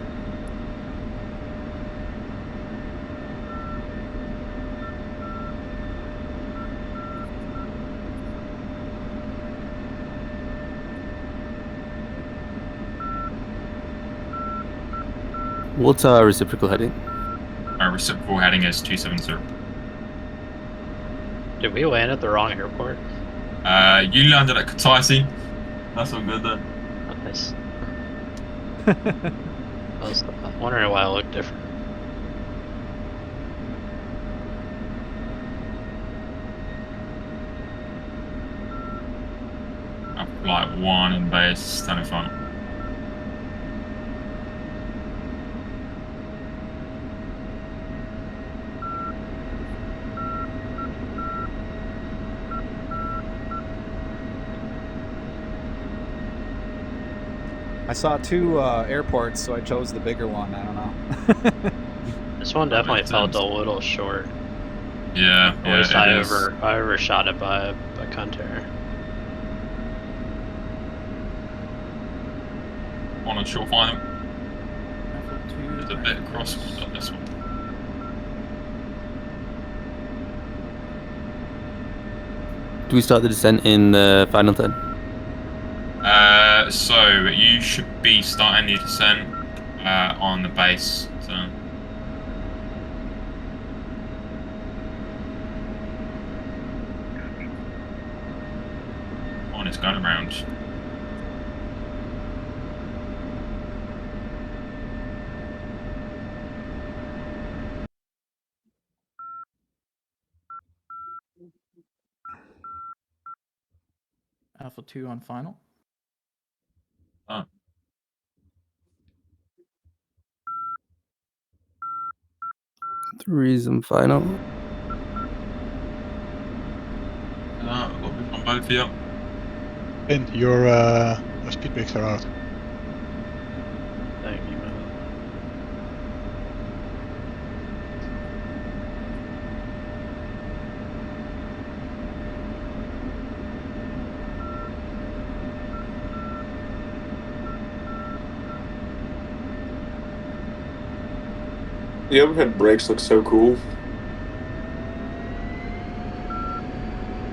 What's our reciprocal heading? Our reciprocal heading is 270. Did we land at the wrong airport? You landed at Kataisi. That's all good then. Nice. I was wondering why it looked different. Flight 1 in base, standing front. I saw 2 airports, so I chose the bigger one. I don't know. This one definitely felt a little short. Yeah, At least yeah, I overshot it by a Contair. On a short final. There's a bit across on this one. Do we start the descent in the final turn? So you should be starting the descent on the base turn. On it's going around. Alpha 2 on final. Oh. Threes and final. What we've done both, yeah. And your speed brakes are out. Thank you, man. The overhead brakes look so cool.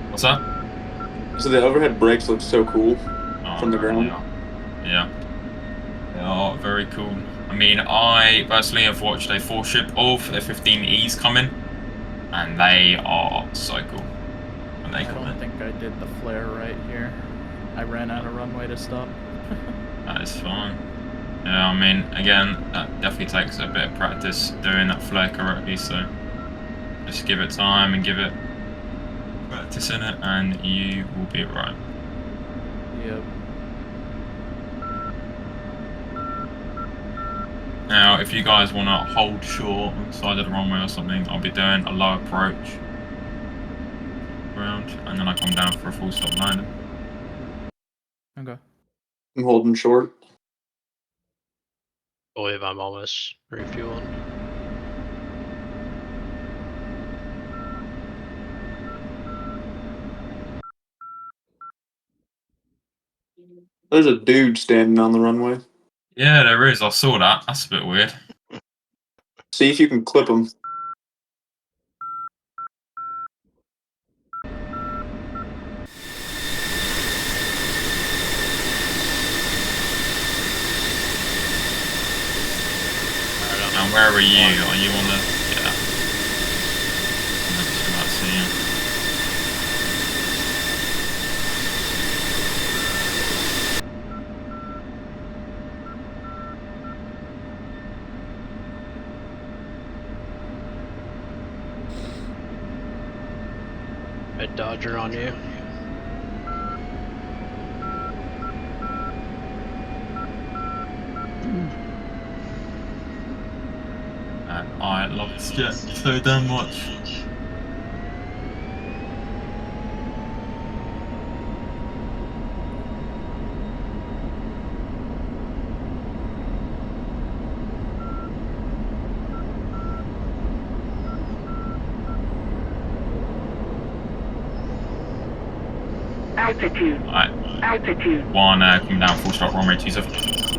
What's that? So the overhead brakes look so cool from the ground. Yeah. They are very cool. I mean, I personally have watched a full ship of F-15Es coming, and they are so cool. When they I come don't in. think I did the flare right here. I ran out of runway to stop. That is fine. Yeah, I mean, again, that definitely takes a bit of practice doing that flare correctly, so just give it time and give it practice in it, and you will be right. Yep. Now, if you guys want to hold short on the side of the runway or something, I'll be doing a low approach round, and then I come down for a full stop landing. Okay. I'm holding short. I believe I'm almost refueled. There's a dude standing on the runway. Yeah, there is. I saw that. That's a bit weird. See if you can clip him. And where are you? Are you on the... Yeah. I'm just about to see you. A Dodger on you. And I love this jet so damn much. Altitude. Alright. Altitude. One, come down full stop runway 27.